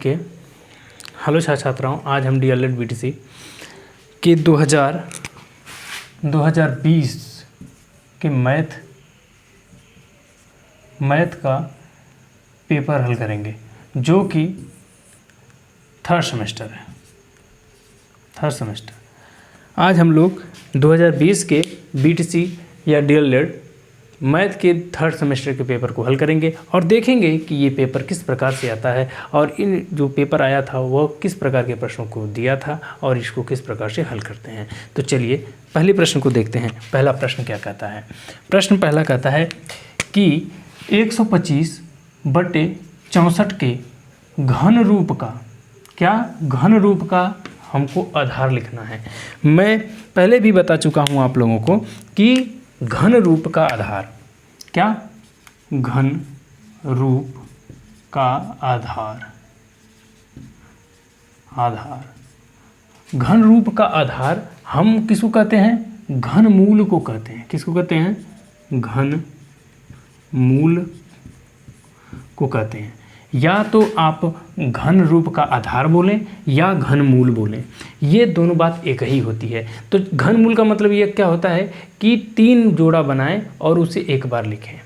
के हेलो छात्राओं, आज हम डीएलएड बीटीसी के 2020 के मैथ का पेपर हल करेंगे, जो कि थर्ड सेमेस्टर है। आज हम लोग 2020 के बीटीसी या डीएलएड मैथ के थर्ड सेमेस्टर के पेपर को हल करेंगे और देखेंगे कि ये पेपर किस प्रकार से आता है और इन जो पेपर आया था वह किस प्रकार के प्रश्नों को दिया था और इसको किस प्रकार से हल करते हैं। तो चलिए पहले प्रश्न को देखते हैं। पहला प्रश्न क्या कहता है? प्रश्न पहला कहता है कि 125/64 के घन रूप का हमको आधार लिखना है। मैं पहले भी बता चुका हूँ आप लोगों को कि घन रूप का आधार क्या? घन रूप का आधार घन रूप का आधार हम किसको कहते हैं? घन मूल को कहते हैं। किसको कहते हैं? घन मूल को कहते हैं। या तो आप घन रूप का आधार बोलें या घन मूल बोलें, ये दोनों बात एक ही होती है। तो घन मूल का मतलब ये क्या होता है कि 3 जोड़ा बनाएं और उसे एक बार लिखें।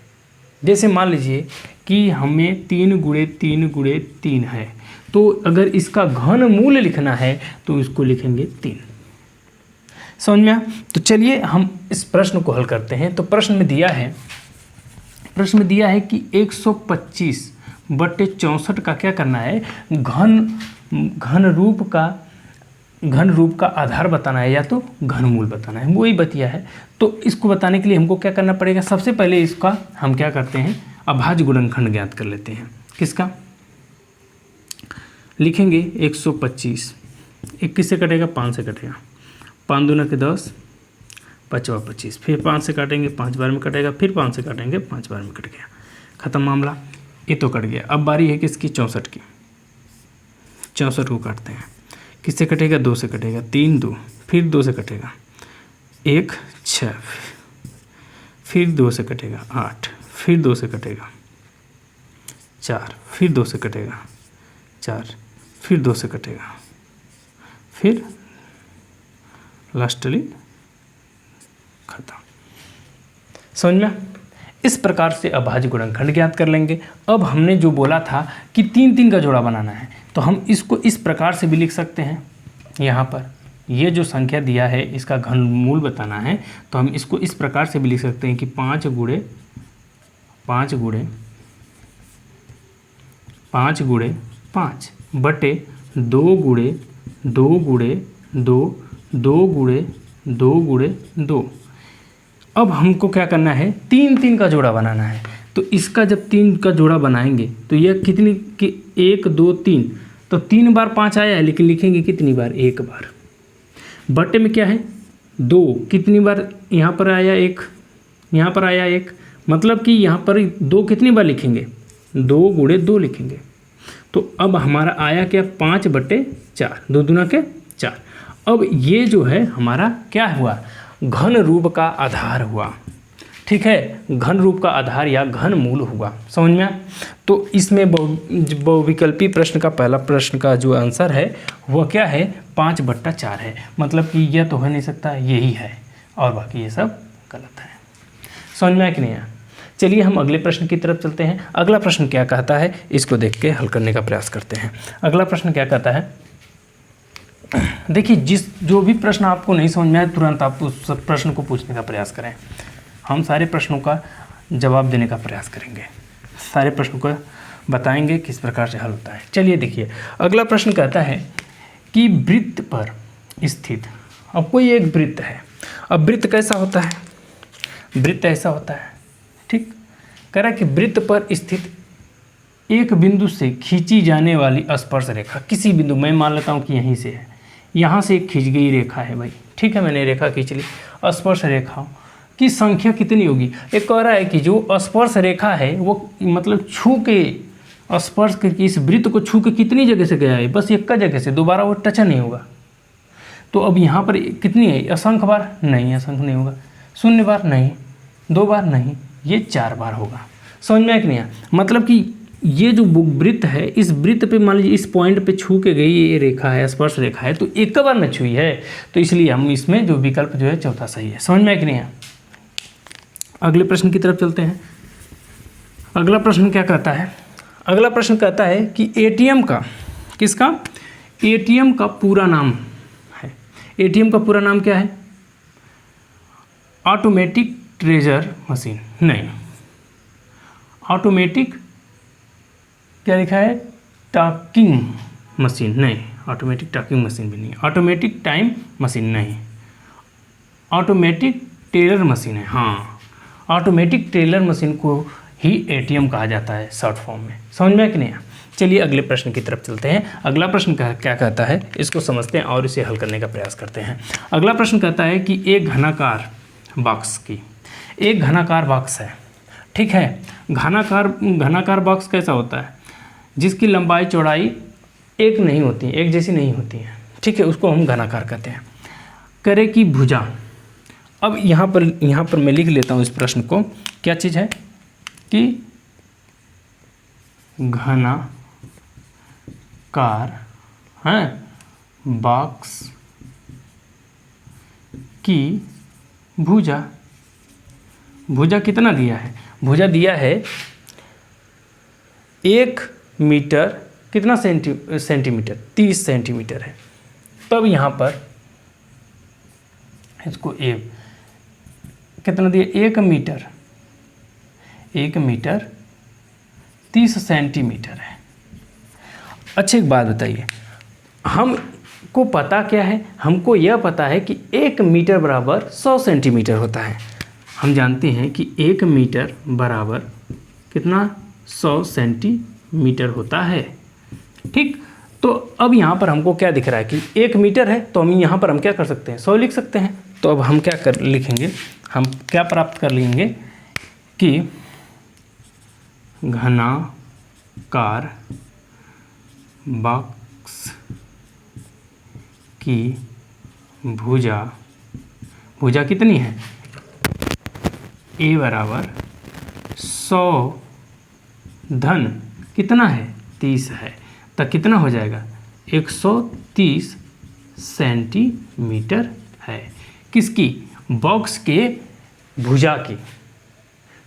जैसे मान लीजिए कि हमें 3 × 3 × 3 है, तो अगर इसका घन मूल लिखना है तो इसको लिखेंगे 3। समझ में आया? तो चलिए हम इस प्रश्न को हल करते हैं। तो प्रश्न में दिया है कि 125/64 का क्या करना है? घन रूप का आधार बताना है या तो घन मूल बताना है, वही बतिया है। तो इसको बताने के लिए हमको क्या करना पड़ेगा? सबसे पहले इसका हम क्या करते हैं? अभाज्य गुणनखंड ज्ञात कर लेते हैं। किसका? लिखेंगे 125, 21 से कटेगा, 5 से कटेगा, 5 दूना के 10, 5 25, फिर 5 से काटेंगे, 5 बार में कटेगा, फिर 5 से काटेंगे, 5 बार में कट गया, खत्म मामला। ये तो कट गया। अब बारी है किसकी? 64 की। 64 को काटते हैं। किससे कटेगा? 2 से कटेगा, 3 2, फिर 2 से कटेगा, 1 6, फिर 2 से कटेगा, 8, फिर 2 से कटेगा, 4, फिर 2 से कटेगा, 4, फिर 2 से कटेगा, फिर लास्टली खत्म। समझ में? इस प्रकार से अभाज्य गुणनखंड ज्ञात कर लेंगे। अब हमने जो बोला था कि 3 का जोड़ा बनाना है, तो हम इसको इस प्रकार से भी लिख सकते हैं। यहाँ पर ये जो संख्या दिया है इसका घन मूल बताना है, तो हम इसको इस प्रकार से भी लिख सकते हैं कि 5 × 5 × 5 × 5 बटे 2 × 2 × 2 2 × 2 × 2। अब हमको क्या करना है? 3 का जोड़ा बनाना है। तो इसका जब 3 का जोड़ा बनाएंगे तो यह कितनी कि 1 2 3, तो 3 बार 5 आया है, लेकिन लिखेंगे कितनी बार? 1 बार। बटे में क्या है? 2। कितनी बार यहाँ पर आया? 1। यहाँ पर आया 1, मतलब कि यहाँ पर 2 कितनी बार लिखेंगे? 2 × 2 लिखेंगे। तो अब हमारा आया क्या? 5/4, 2 दूना के 4। अब ये जो है हमारा क्या हुआ? घन रूप का आधार हुआ। ठीक है, घन रूप का आधार या घन मूल हुआ। समझ में आया? तो इसमें बहुविकल्पी प्रश्न का पहला प्रश्न का जो आंसर है वह क्या है? 5/4 है। मतलब कि यह तो हो नहीं सकता, यही है, और बाकी ये सब गलत है। समझ में आया कि नहीं आया? चलिए हम अगले प्रश्न की तरफ चलते हैं। अगला प्रश्न क्या कहता है इसको देख के हल करने का प्रयास करते हैं। अगला प्रश्न क्या कहता है? देखिए, जो भी प्रश्न आपको नहीं समझ में आए तुरंत आप उस प्रश्न को पूछने का प्रयास करें। हम सारे प्रश्नों का जवाब देने का प्रयास करेंगे, सारे प्रश्नों को बताएंगे किस प्रकार से हल होता है। चलिए देखिए, अगला प्रश्न कहता है कि वृत्त पर स्थित, अब कोई एक वृत्त है। अब वृत्त कैसा होता है? वृत्त ऐसा होता है, ठीक, कह रहा है कि वृत्त पर स्थित एक बिंदु से खींची जाने वाली स्पर्श रेखा, किसी बिंदु, मैं मान लेता हूँ कि यहीं से है, यहाँ से एक खींच गई रेखा है भाई, ठीक है, मैंने रेखा खींच ली। स्पर्श रेखा की संख्या कितनी होगी? एक कह रहा है कि जो स्पर्श रेखा है वो मतलब छू के स्पर्श करके इस वृत्त को छू के कितनी जगह से गया है? बस एक का जगह से, दोबारा वो टच नहीं होगा। तो अब यहाँ पर कितनी है? असंख्य बार? नहीं, असंख्य नहीं होगा। 0 बार? नहीं। 2 बार? नहीं, ये 4 बार होगा। समझ में आया कि नहीं आया? मतलब कि ये जो वृत्त है, इस वृत्त पे मान लीजिए इस पॉइंट पे छू के गई ये रेखा है, स्पर्श रेखा है, तो एक बार न छुई है, तो इसलिए हम इसमें जो विकल्प जो है चौथा सही है। समझ में आया कि नहीं है? अगले प्रश्न की तरफ चलते हैं। अगला प्रश्न क्या कहता है? अगला प्रश्न कहता है कि एटीएम का, किसका? एटीएम का पूरा नाम है। एटीएम का पूरा नाम क्या है? ऑटोमेटिक ट्रेजर मशीन नहीं, ऑटोमेटिक क्या लिखा है? टॉकिंग मशीन नहीं, ऑटोमेटिक टॉकिंग मशीन भी नहीं, ऑटोमेटिक टाइम मशीन नहीं, ऑटोमेटिक टेलर मशीन है। हाँ, ऑटोमेटिक टेलर मशीन को ही एटीएम कहा जाता है शॉर्ट फॉर्म में। समझ में कि नहीं? चलिए अगले प्रश्न की तरफ चलते हैं। अगला प्रश्न क्या कहता है, इसको समझते हैं और इसे हल करने का प्रयास करते हैं। अगला प्रश्न कहता है कि एक घनाकार बॉक्स की, एक घनाकार बॉक्स है, ठीक है। घनाकार बॉक्स कैसा होता है? जिसकी लंबाई चौड़ाई एक नहीं होती, एक जैसी नहीं होती है, ठीक है, उसको हम घनाकार कहते हैं। करे की भुजा। अब यहाँ पर मैं लिख लेता हूँ इस प्रश्न को, क्या चीज़ है कि घनाकार है बॉक्स की भुजा। भुजा कितना दिया है? भुजा दिया है 1 मीटर, कितना सेंटीमीटर? 30 सेंटीमीटर है। तब यहाँ पर इसको कितना दिया? 1 मीटर 30 सेंटीमीटर है। अच्छा एक बात बताइए, हमको पता क्या है? हमको यह पता है कि 1 मीटर बराबर 100 सेंटीमीटर होता है। हम जानते हैं कि 1 मीटर बराबर कितना? 100 सेंटीमीटर होता है, ठीक। तो अब यहाँ पर हमको क्या दिख रहा है कि 1 मीटर है, तो हम यहाँ पर हम क्या कर सकते हैं? 100 लिख सकते हैं। तो अब हम क्या लिखेंगे? हम क्या प्राप्त कर लेंगे कि घनाकार बॉक्स की भुजा कितनी है? ए बराबर 100 धन कितना है? 30 है, तो कितना हो जाएगा? 130 सेंटीमीटर है। किसकी? बॉक्स के भुजा की,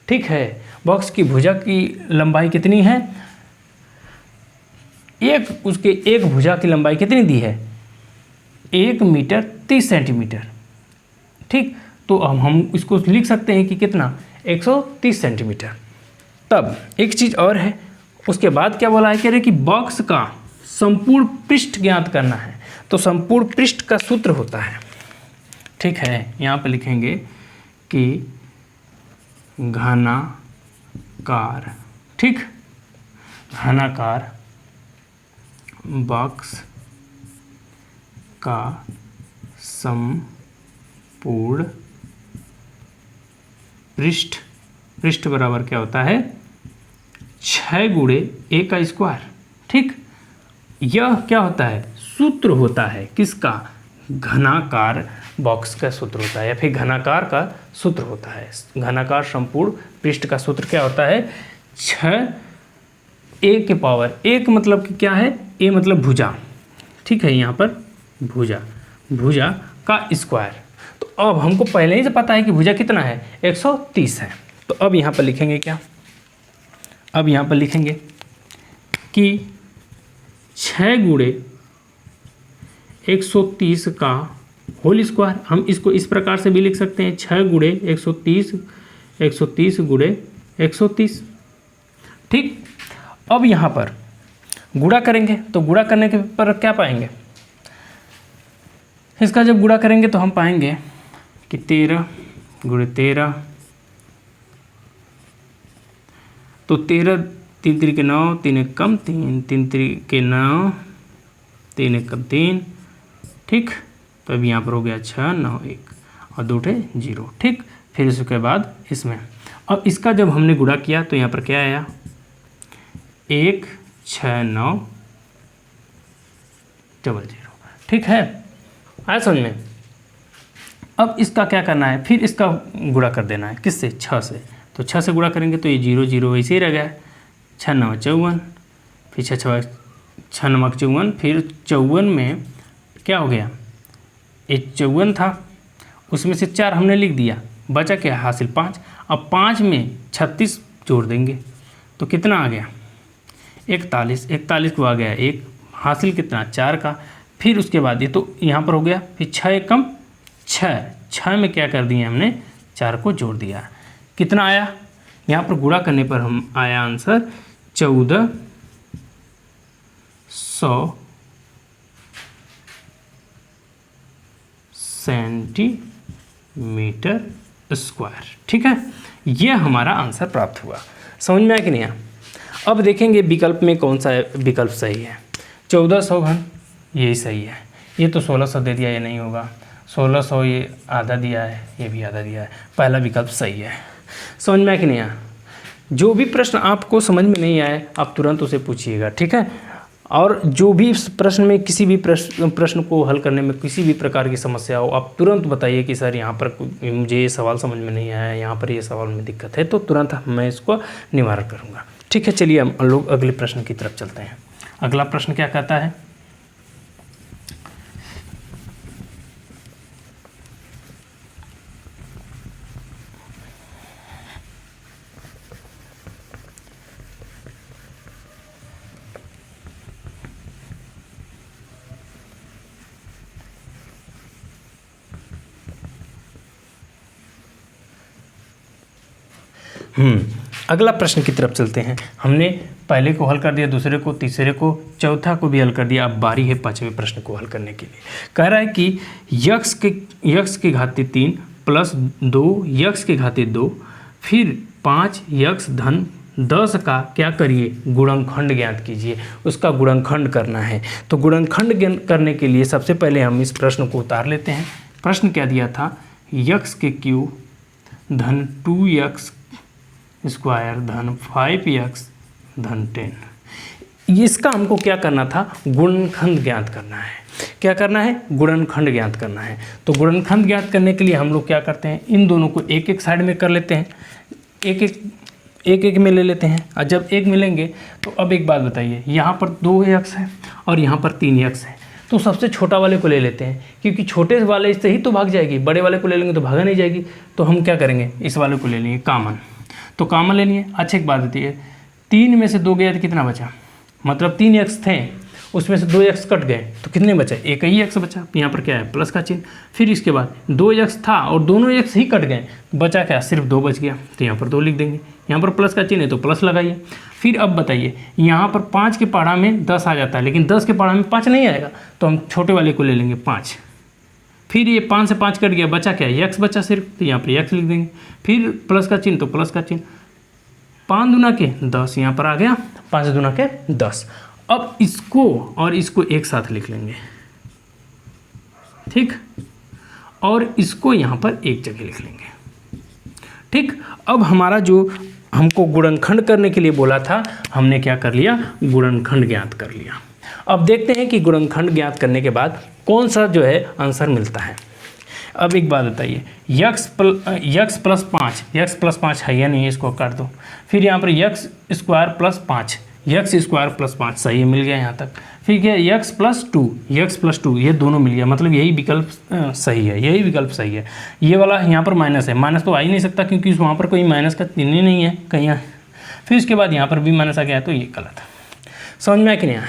ठीक है। बॉक्स की भुजा की लंबाई कितनी है? उसके एक भुजा की लंबाई कितनी दी है? 1 मीटर 30 सेंटीमीटर, ठीक। तो हम इसको लिख सकते हैं कि कितना? 130 सेंटीमीटर। तब एक चीज़ और है, उसके बाद क्या बोला है? कह रहे कि बॉक्स का संपूर्ण पृष्ठ ज्ञात करना है। तो संपूर्ण पृष्ठ का सूत्र होता है, ठीक है। यहाँ पर लिखेंगे कि घनाकार, ठीक, घनाकार बॉक्स का संपूर्ण पृष्ठ बराबर क्या होता है? 6 गुणे a का स्क्वायर, ठीक। यह क्या होता है? सूत्र होता है। किसका? घनाकार बॉक्स का सूत्र होता है, या फिर घनाकार का सूत्र होता है। घनाकार संपूर्ण पृष्ठ का सूत्र क्या होता है? 6 a के पावर 1 मतलब कि क्या है? a मतलब भुजा, ठीक है। यहाँ पर भुजा का स्क्वायर। तो अब हमको पहले ही से पता है कि भुजा कितना है? 130 है। तो अब यहाँ पर लिखेंगे क्या? अब यहाँ पर लिखेंगे कि 6 गुणे 130 का होल स्क्वायर। हम इसको इस प्रकार से भी लिख सकते हैं, 6 गुणे 130 गुणे 130, ठीक। अब यहाँ पर गुणा करेंगे, तो गुणा करने के पर क्या पाएंगे? इसका जब गुणा करेंगे तो हम पाएंगे कि 13 गुणे 13, तो 13 3 3 के 9, 3 1 कम 3, 3 3 के 9, 3 1 कम 3, ठीक। तो अब यहाँ पर हो गया 6 9 1 और 2 0, ठीक। फिर इसके बाद इसमें अब इसका जब हमने गुणा किया तो यहाँ पर क्या आया? 1 6 9 0 0, ठीक है। आया समझ में? अब इसका क्या करना है? फिर इसका गुणा कर देना है, किससे? 6 से। तो 6 से गुणा करेंगे तो ये 0 0 वैसे ही रह गया, 6 9 54, फिर 6 6 9 54, फिर 54 में क्या हो गया, एक 54 था, उसमें से 4 हमने लिख दिया, बचा क्या हासिल 5। अब 5 में 36 जोड़ देंगे तो कितना आ गया 41, 41 को आ गया 1, हासिल कितना 4 का। फिर उसके बाद ये तो यहाँ पर हो गया, फिर 6 एकम 6, 6 में क्या कर दिए हमने 4 को जोड़ दिया, कितना आया, यहाँ पर गुणा करने पर हम आया आंसर 1400 सेंटीमीटर स्क्वायर। ठीक है, यह हमारा आंसर प्राप्त हुआ। समझ में आया कि नहीं आया? अब देखेंगे विकल्प में कौन सा विकल्प सही है। 1400 घन यही सही है, ये तो 1600 दे दिया, ये नहीं होगा। 1600 ये आधा दिया है, ये भी आधा दिया है, पहला विकल्प सही है। समझ में आया कि नहीं आया? जो भी प्रश्न आपको समझ में नहीं आए आप तुरंत उसे पूछिएगा, ठीक है। और जो भी प्रश्न में किसी भी प्रश्न को हल करने में किसी भी प्रकार की समस्या हो, आप तुरंत बताइए कि सर यहाँ पर मुझे ये सवाल समझ में नहीं आया, यहाँ पर ये सवाल में दिक्कत है, तो तुरंत मैं इसको निवारण करूँगा। ठीक है, चलिए हम लोग अगले प्रश्न की तरफ चलते हैं। अगला प्रश्न क्या कहता है, अगला प्रश्न की तरफ चलते हैं। हमने पहले को हल कर दिया, दूसरे को, तीसरे को, चौथा को भी हल कर दिया। अब बारी है पांचवें प्रश्न को हल करने के लिए। कह रहा है कि यक्स की घाती 3 प्लस 2 यक्स की घाती 2 फिर 5 यक्स धन 10 का क्या करिए, गुणनखंड ज्ञात कीजिए। उसका गुणनखंड करना है। तो गुणनखंड करने के लिए सबसे पहले हम इस प्रश्न को उतार लेते हैं। प्रश्न क्या दिया था, यक्स के क्यूब धन 2x स्क्वायर धन 5x धन 10। इसका हमको क्या करना था, गुणनखंड ज्ञात करना है। क्या करना है, गुणनखंड ज्ञात करना है। तो गुणनखंड ज्ञात करने के लिए हम लोग क्या करते हैं, इन दोनों को एक एक साइड में कर लेते हैं, एक एक में ले लेते हैं। और जब एक मिलेंगे तो अब एक बात बताइए, यहाँ पर 2x है और यहाँ पर 3x है, तो सबसे छोटा वाले को ले लेते हैं, क्योंकि छोटे वाले से ही तो भाग जाएगी, बड़े वाले को ले लेंगे तो भागा नहीं जाएगी। तो हम क्या करेंगे, इस वाले को ले लेंगे कॉमन। तो कॉमन ले लिए। अच्छा, एक बात होती है, 3 में से 2 गया तो कितना बचा, मतलब 3x थे, उसमें से 2x कट गए तो कितने बचे, एक ही x बचा। यहाँ पर क्या है, प्लस का चिन्ह। फिर इसके बाद 2x था और दोनों x ही कट गए, बचा क्या, सिर्फ 2 बच गया, तो यहाँ पर 2 लिख देंगे। यहाँ पर प्लस का चिन्ह है तो प्लस लगाइए। फिर अब बताइए, यहाँ पर 5 के पहाड़ा में 10 आ जाता है, लेकिन 10 के पहाड़ा में 5 नहीं आएगा, तो हम छोटे वाले को ले लेंगे 5। फिर ये 5 से 5 कट गया, बचा क्या, x बचा सिर्फ, तो यहाँ पर x लिख देंगे। फिर प्लस का चिन्ह तो प्लस का चिन्ह, 5 दूना के 10 यहाँ पर आ गया, 5 दूना के 10। अब इसको और इसको एक साथ लिख लेंगे, ठीक, और इसको यहाँ पर एक जगह लिख लेंगे, ठीक। अब हमारा जो हमको गुणनखंड करने के लिए बोला था, हमने क्या कर लिया, गुणनखंड ज्ञात कर लिया। अब देखते हैं कि गुणनखंड ज्ञात करने के बाद कौन सा जो है आंसर मिलता है। अब एक बात बताइए, यक्स प्लस 5 है या नहीं है, इसको काट दो। फिर यहाँ पर यक्स स्क्वायर प्लस 5 सही है, मिल गया यहाँ तक। फिर क्या, यक्स प्लस टू, ये दोनों मिल गया, मतलब यही विकल्प सही है, यही विकल्प सही है। ये वाला यहाँ पर माइनस है, माइनस तो आ ही नहीं सकता क्योंकि वहाँ पर कोई माइनस का चिन्ह ही नहीं है कहीं। फिर उसके बाद यहाँ पर भी माइनस आ गया, तो ये गलत है। समझ में आया कि नहीं आया?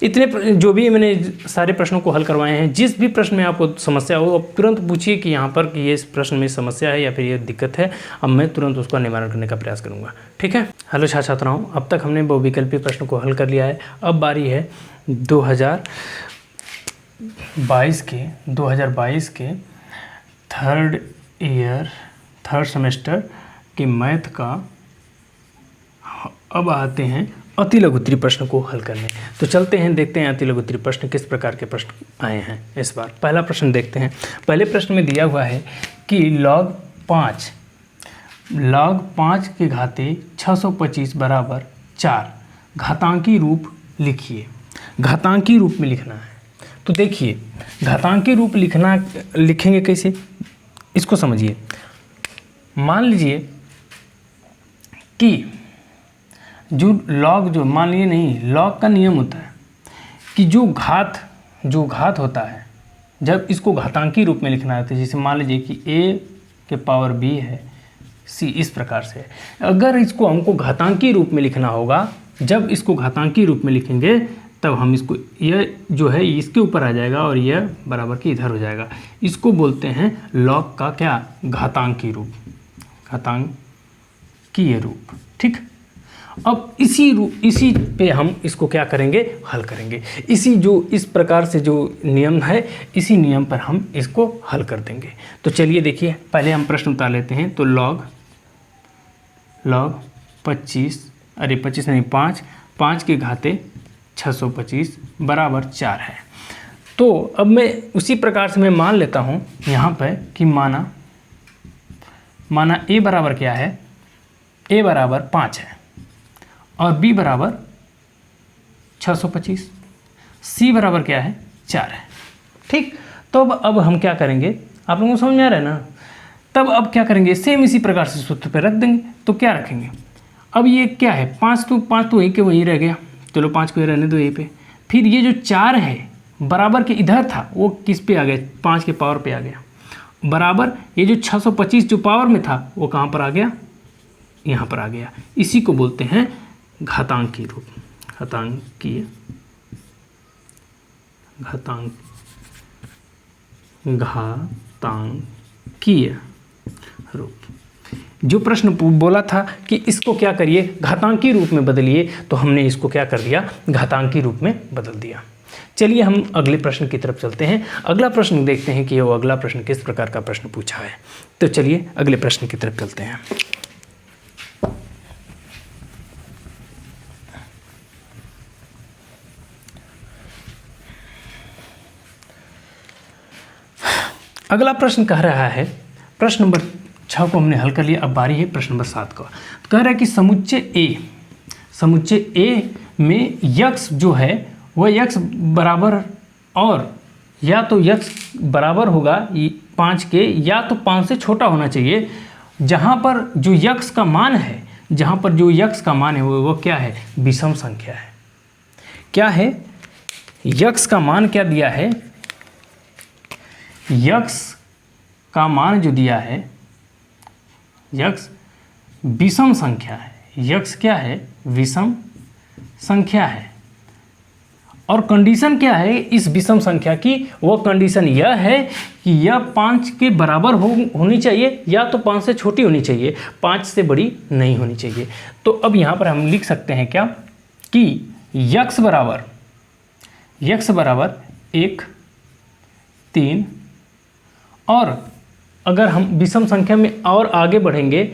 इतने जो भी मैंने सारे प्रश्नों को हल करवाए हैं, जिस भी प्रश्न में आपको समस्या हो आप तुरंत पूछिए कि यहाँ पर कि ये इस प्रश्न में समस्या है या फिर ये दिक्कत है। अब मैं तुरंत उसका निवारण करने का प्रयास करूँगा, ठीक है। हेलो छात्राओं, अब तक हमने बहुविकल्पीय प्रश्न को हल कर लिया है। अब बारी है 2022 के थर्ड सेमेस्टर के मैथ का। अब आते हैं अति लघुत्तरीय प्रश्न को हल करने। तो चलते हैं, देखते हैं अति लघुत्तरीय प्रश्न किस प्रकार के प्रश्न आए हैं इस बार। पहला प्रश्न देखते हैं। पहले प्रश्न में दिया हुआ है कि log 5 के घाते 625 बराबर 4 घातांकी रूप लिखिए। घातांकी रूप में लिखना है। तो देखिए, घातांकी रूप लिखेंगे कैसे, इसको समझिए। मान लीजिए कि जो लॉग जो मान लिए नहीं, लॉग का नियम होता है कि जो घात होता है जब इसको घातांकी रूप में लिखना है, तो जैसे मान लीजिए कि a के पावर b है c, इस प्रकार से अगर इसको हमको घातांकी रूप में लिखना होगा, जब इसको घातांकी रूप में लिखेंगे तब हम इसको यह जो है इसके ऊपर आ जाएगा और यह बराबर के इधर हो जाएगा। इसको बोलते हैं लॉग का क्या, घातांकी रूप, घातांकीय रूप। ठीक, अब इसी पे हम इसको क्या करेंगे, हल करेंगे। इस प्रकार से जो नियम है, इसी नियम पर हम इसको हल कर देंगे। तो चलिए देखिए, पहले हम प्रश्न उतार लेते हैं। तो लॉग 5 के घाते 625 बराबर 4 है। तो अब मैं उसी प्रकार से मैं मान लेता हूँ यहाँ पर कि माना a बराबर क्या है, a बराबर 5 है और b बराबर 625, c बराबर क्या है, 4 है। ठीक, तो अब हम क्या करेंगे, आप लोगों को समझ में आ रहा है ना। तब अब क्या करेंगे, सेम इसी प्रकार से सूत्र पे रख देंगे। तो क्या रखेंगे, अब ये क्या है, 5 तो वहीं के वहीं रह गया, चलो 5 को रहने दो यहीं पे। फिर ये जो 4 है बराबर के इधर था, वो किस पे आ गया, 5 के पावर पे आ गया, बराबर ये जो 625 जो पावर में था वो कहाँ पर आ गया, यहाँ पर आ गया। इसी को बोलते हैं घातांकी रूप, घातांकीय रूप। जो प्रश्न बोला था कि इसको क्या करिए, घातांकी रूप में बदलिए, तो हमने इसको क्या कर दिया, घातांकी रूप में बदल दिया। चलिए हम अगले प्रश्न की तरफ चलते हैं। अगला प्रश्न देखते हैं कि वो अगला प्रश्न किस प्रकार का प्रश्न पूछा है। तो चलिए अगले प्रश्न की तरफ चलते हैं। अगला प्रश्न कह रहा है, प्रश्न नंबर 6 को हमने हल कर लिया, अब बारी है प्रश्न नंबर 7 का। तो कह रहा है कि समुच्चय A में यक्स जो है वह यक्स बराबर, और या तो यक्स बराबर होगा 5 के, या तो 5 से छोटा होना चाहिए। जहाँ पर जो यक्स का मान है, वो क्या है, विषम संख्या है। क्या है, यक्स का मान क्या दिया है, यक्स का मान जो दिया है, यक्स विषम संख्या है। यक्स क्या है, विषम संख्या है। और कंडीशन क्या है इस विषम संख्या की, वो कंडीशन यह है कि यह 5 के बराबर होनी चाहिए, या तो 5 से छोटी होनी चाहिए, 5 से बड़ी नहीं होनी चाहिए। तो अब यहाँ पर हम लिख सकते हैं क्या कि यक्स बराबर 1, 3, और अगर हम विषम संख्या में और आगे बढ़ेंगे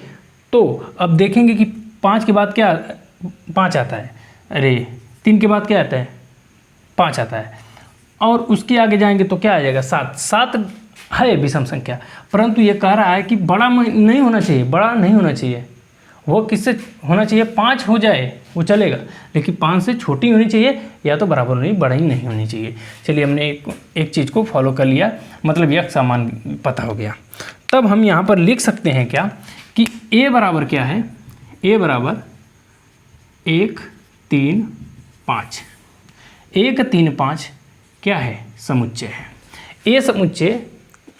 तो अब देखेंगे कि 5 के बाद क्या 5 आता है, 3 के बाद क्या आता है, 5 आता है, और उसके आगे जाएंगे तो क्या आ जाएगा, 7 है विषम संख्या। परंतु ये कह रहा है कि बड़ा नहीं होना चाहिए, वो किससे होना चाहिए, 5 हो जाए वो चलेगा, लेकिन 5 से छोटी होनी चाहिए, या तो बराबर होनी, बड़ा ही नहीं होनी चाहिए। चलिए हमने एक चीज़ को फॉलो कर लिया, मतलब यक्स का मान पता हो गया। तब हम यहाँ पर लिख सकते हैं क्या कि a बराबर क्या है, a बराबर 1, 3, 5। 1, 3, 5 क्या है, समुच्चय है। ए समुच्चय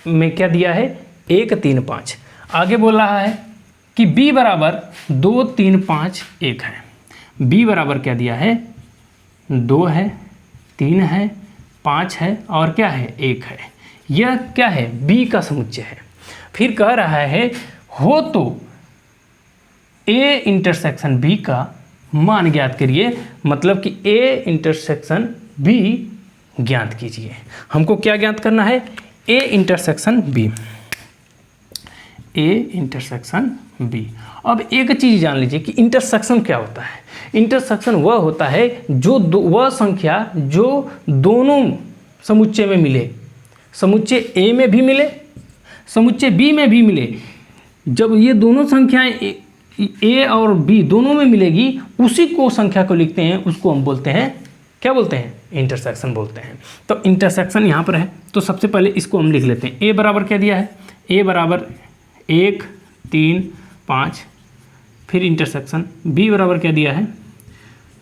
में क्या दिया है, 1, 3, 5। आगे बोल रहा है कि b बराबर 2, 3, 5, 1 है। b बराबर क्या दिया है, 2 है, 3 है, 5 है, और क्या है, 1 है। यह क्या है, b का समुच्चय है। फिर कह रहा है हो तो a इंटरसेक्शन b का मान ज्ञात करिए, मतलब कि a इंटरसेक्शन b ज्ञात कीजिए। हमको क्या ज्ञात करना है, a इंटरसेक्शन b। अब एक चीज़ जान लीजिए कि इंटरसेक्शन क्या होता है। इंटरसेक्शन वह होता है वह संख्या जो दोनों समुच्चय में मिले, समुच्चय a में भी मिले, समुच्चय b में भी मिले। जब ये दोनों संख्याएं a और b दोनों में मिलेगी, उसी को संख्या को लिखते हैं, उसको हम बोलते हैं, क्या बोलते हैं, इंटरसेक्शन बोलते हैं। तो इंटरसेक्शन यहाँ पर है, तो सबसे पहले इसको हम लिख लेते हैं। a बराबर क्या दिया है, a बराबर 1, 3, 5। फिर इंटरसेक्शन b बराबर क्या दिया है,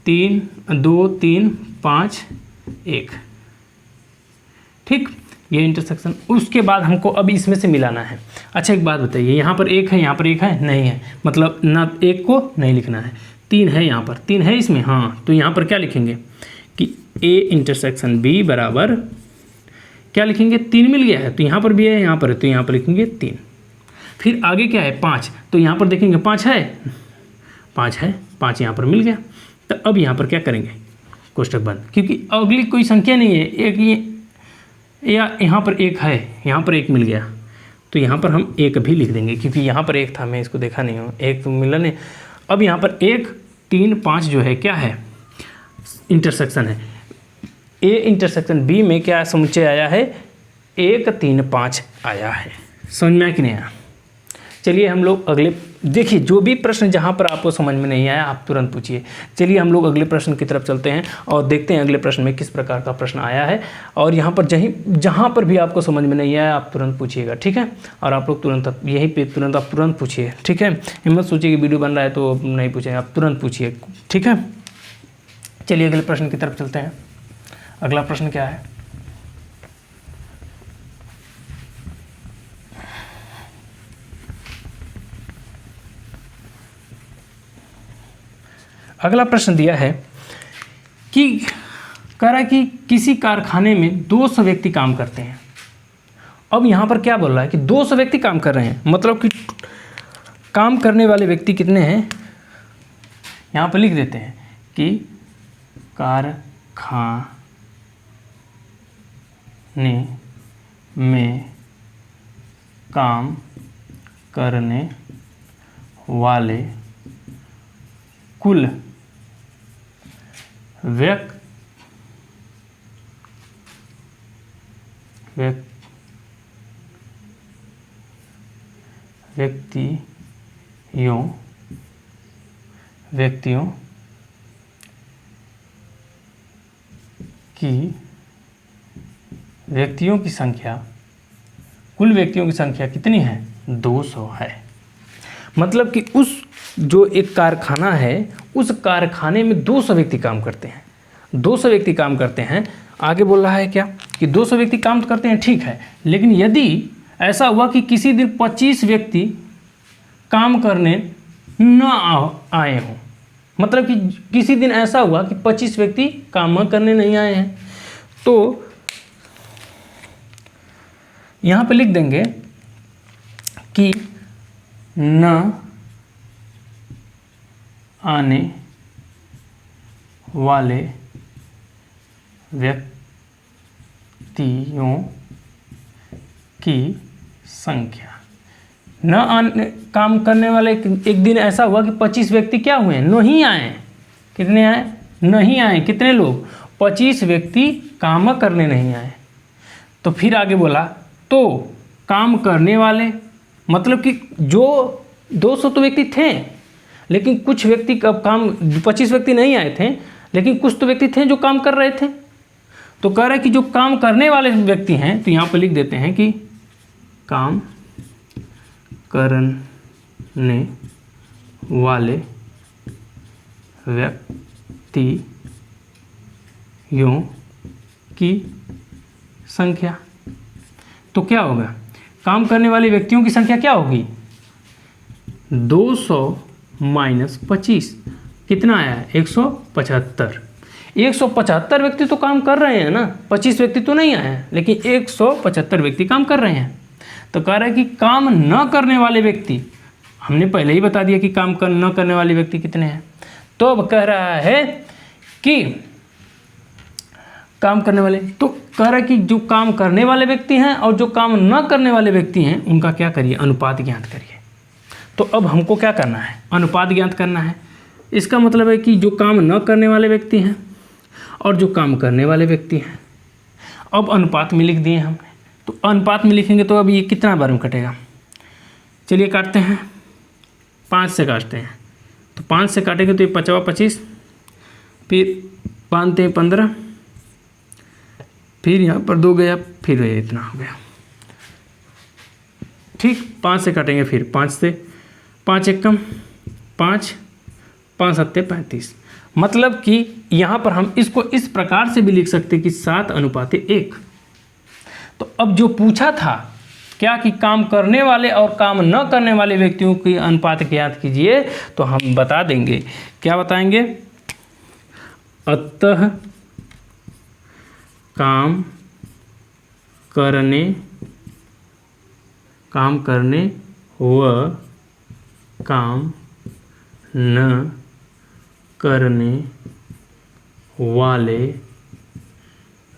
3 2 3 5 1। ठीक, ये इंटरसेक्शन। उसके बाद हमको अब इसमें से मिलाना है। अच्छा एक बात बताइए, यहाँ पर 1 है, यहाँ पर 1 है, नहीं है, मतलब ना 1 को नहीं लिखना है। 3 है, यहाँ पर 3 है इसमें, हाँ, तो यहाँ पर क्या लिखेंगे कि A इंटरसेक्शन B बराबर क्या लिखेंगे, 3 मिल गया है, तो यहाँ पर भी है, यहाँ पर है, तो यहाँ पर लिखेंगे 3। फिर आगे क्या है, 5, तो यहाँ पर देखेंगे 5 है, 5 है, 5 यहाँ पर मिल गया। तो अब यहाँ पर क्या करेंगे, कोष्टक बंद, क्योंकि अगली कोई संख्या नहीं है, एक ये या यहाँ पर 1 है, यहाँ पर 1 मिल गया, तो यहाँ पर हम 1 भी लिख देंगे, क्योंकि यहाँ पर 1 था, मैं इसको देखा नहीं हूँ, 1 तो मिला नहीं। अब यहाँ पर 1 3 5 जो है क्या है, इंटरसेक्शन है। A इंटरसेक्शन B में क्या समुच्चय आया है, 1 3 5 आया है। समझ में आया कि नहीं आया? चलिए हम लोग अगले, देखिए जो भी प्रश्न जहाँ पर आपको समझ में नहीं आया आप तुरंत पूछिए। चलिए हम लोग अगले प्रश्न की तरफ चलते हैं और देखते हैं अगले प्रश्न में किस प्रकार का प्रश्न आया है। और यहाँ पर जहाँ पर भी आपको समझ में नहीं आया आप तुरंत पूछिएगा, ठीक है। और आप लोग तुरंत यहीं पे आप तुरंत पूछिए, ठीक है। हिम्मत सोचिए कि वीडियो बन रहा है तो नहीं पूछेंगे, आप तुरंत पूछिए, ठीक है। चलिए अगले प्रश्न की तरफ चलते हैं। अगला प्रश्न क्या है, अगला प्रश्न दिया है कि कह रहा है कि किसी कारखाने में 200 व्यक्ति काम करते हैं। अब यहाँ पर क्या बोल रहा है कि 200 व्यक्ति काम कर रहे हैं, मतलब कि काम करने वाले व्यक्ति कितने हैं, यहाँ पर लिख देते हैं कि कारखाने में काम करने वाले कुल व्यक्तियों की संख्या, कुल व्यक्तियों की संख्या कितनी है, 200 है। मतलब कि उस जो एक कारखाना है उस कारखाने में 200 व्यक्ति काम करते हैं, 200 व्यक्ति काम करते हैं। आगे बोल रहा है क्या कि 200 व्यक्ति काम तो करते हैं, ठीक है, लेकिन यदि ऐसा हुआ कि किसी दिन 25 व्यक्ति काम करने न आए हों, मतलब कि किसी दिन ऐसा हुआ कि 25 व्यक्ति काम करने नहीं आए हैं, तो यहाँ पे लिख देंगे कि न आने वाले व्यक्तियों की संख्या, न आने काम करने वाले, एक दिन ऐसा हुआ कि 25 व्यक्ति क्या हुए, नहीं आए। कितने आए, नहीं आए। कितने लोग, 25 व्यक्ति काम करने नहीं आए। तो फिर आगे बोला तो काम करने वाले, मतलब कि जो 200 तो व्यक्ति थे, लेकिन कुछ व्यक्ति कब काम, 25 व्यक्ति नहीं आए थे, लेकिन कुछ तो व्यक्ति थे जो काम कर रहे थे। तो कह रहे हैं कि जो काम करने वाले व्यक्ति हैं, तो यहाँ पर लिख देते हैं कि काम करने वाले व्यक्तियों की संख्या। तो क्या होगा, काम करने वाले व्यक्तियों की संख्या क्या होगी, 200 माइनस 25, कितना आया, 175। 175 व्यक्ति तो काम कर रहे हैं ना, 25 व्यक्ति तो नहीं आए हैं, लेकिन 175 व्यक्ति काम कर रहे हैं। तो कह रहा है कि काम न करने वाले व्यक्ति, हमने पहले ही बता दिया कि काम न करने वाले व्यक्ति कितने हैं। तो अब कह रहा है कि काम करने वाले, तो कह रहा है कि जो काम करने वाले व्यक्ति हैं और जो काम न करने वाले व्यक्ति हैं उनका क्या करिए, अनुपात ज्ञात करिए। तो अब हमको क्या करना है, अनुपात ज्ञात करना है। इसका मतलब है कि जो काम न करने वाले व्यक्ति हैं और जो काम करने वाले व्यक्ति हैं, अब अनुपात में लिख दिए हमने। तो अनुपात में लिखेंगे तो अब ये कितना बार में कटेगा, चलिए काटते हैं, 5 से काटते हैं। तो 5 से काटेंगे तो ये 5 25, फिर बांधते हैं 15, फिर यहाँ पर 2 गया, फिर ये इतना हो गया। ठीक, 5 से काटेंगे, फिर 5 से 5 एक कम 5, 5 7 35, मतलब कि यहाँ पर हम इसको इस प्रकार से भी लिख सकते कि 7:1। तो अब जो पूछा था क्या कि काम करने वाले और काम न करने वाले व्यक्तियों की अनुपात ज्ञात कीजिए, तो हम बता देंगे। क्या बताएंगे? अतः काम करने व काम न करने वाले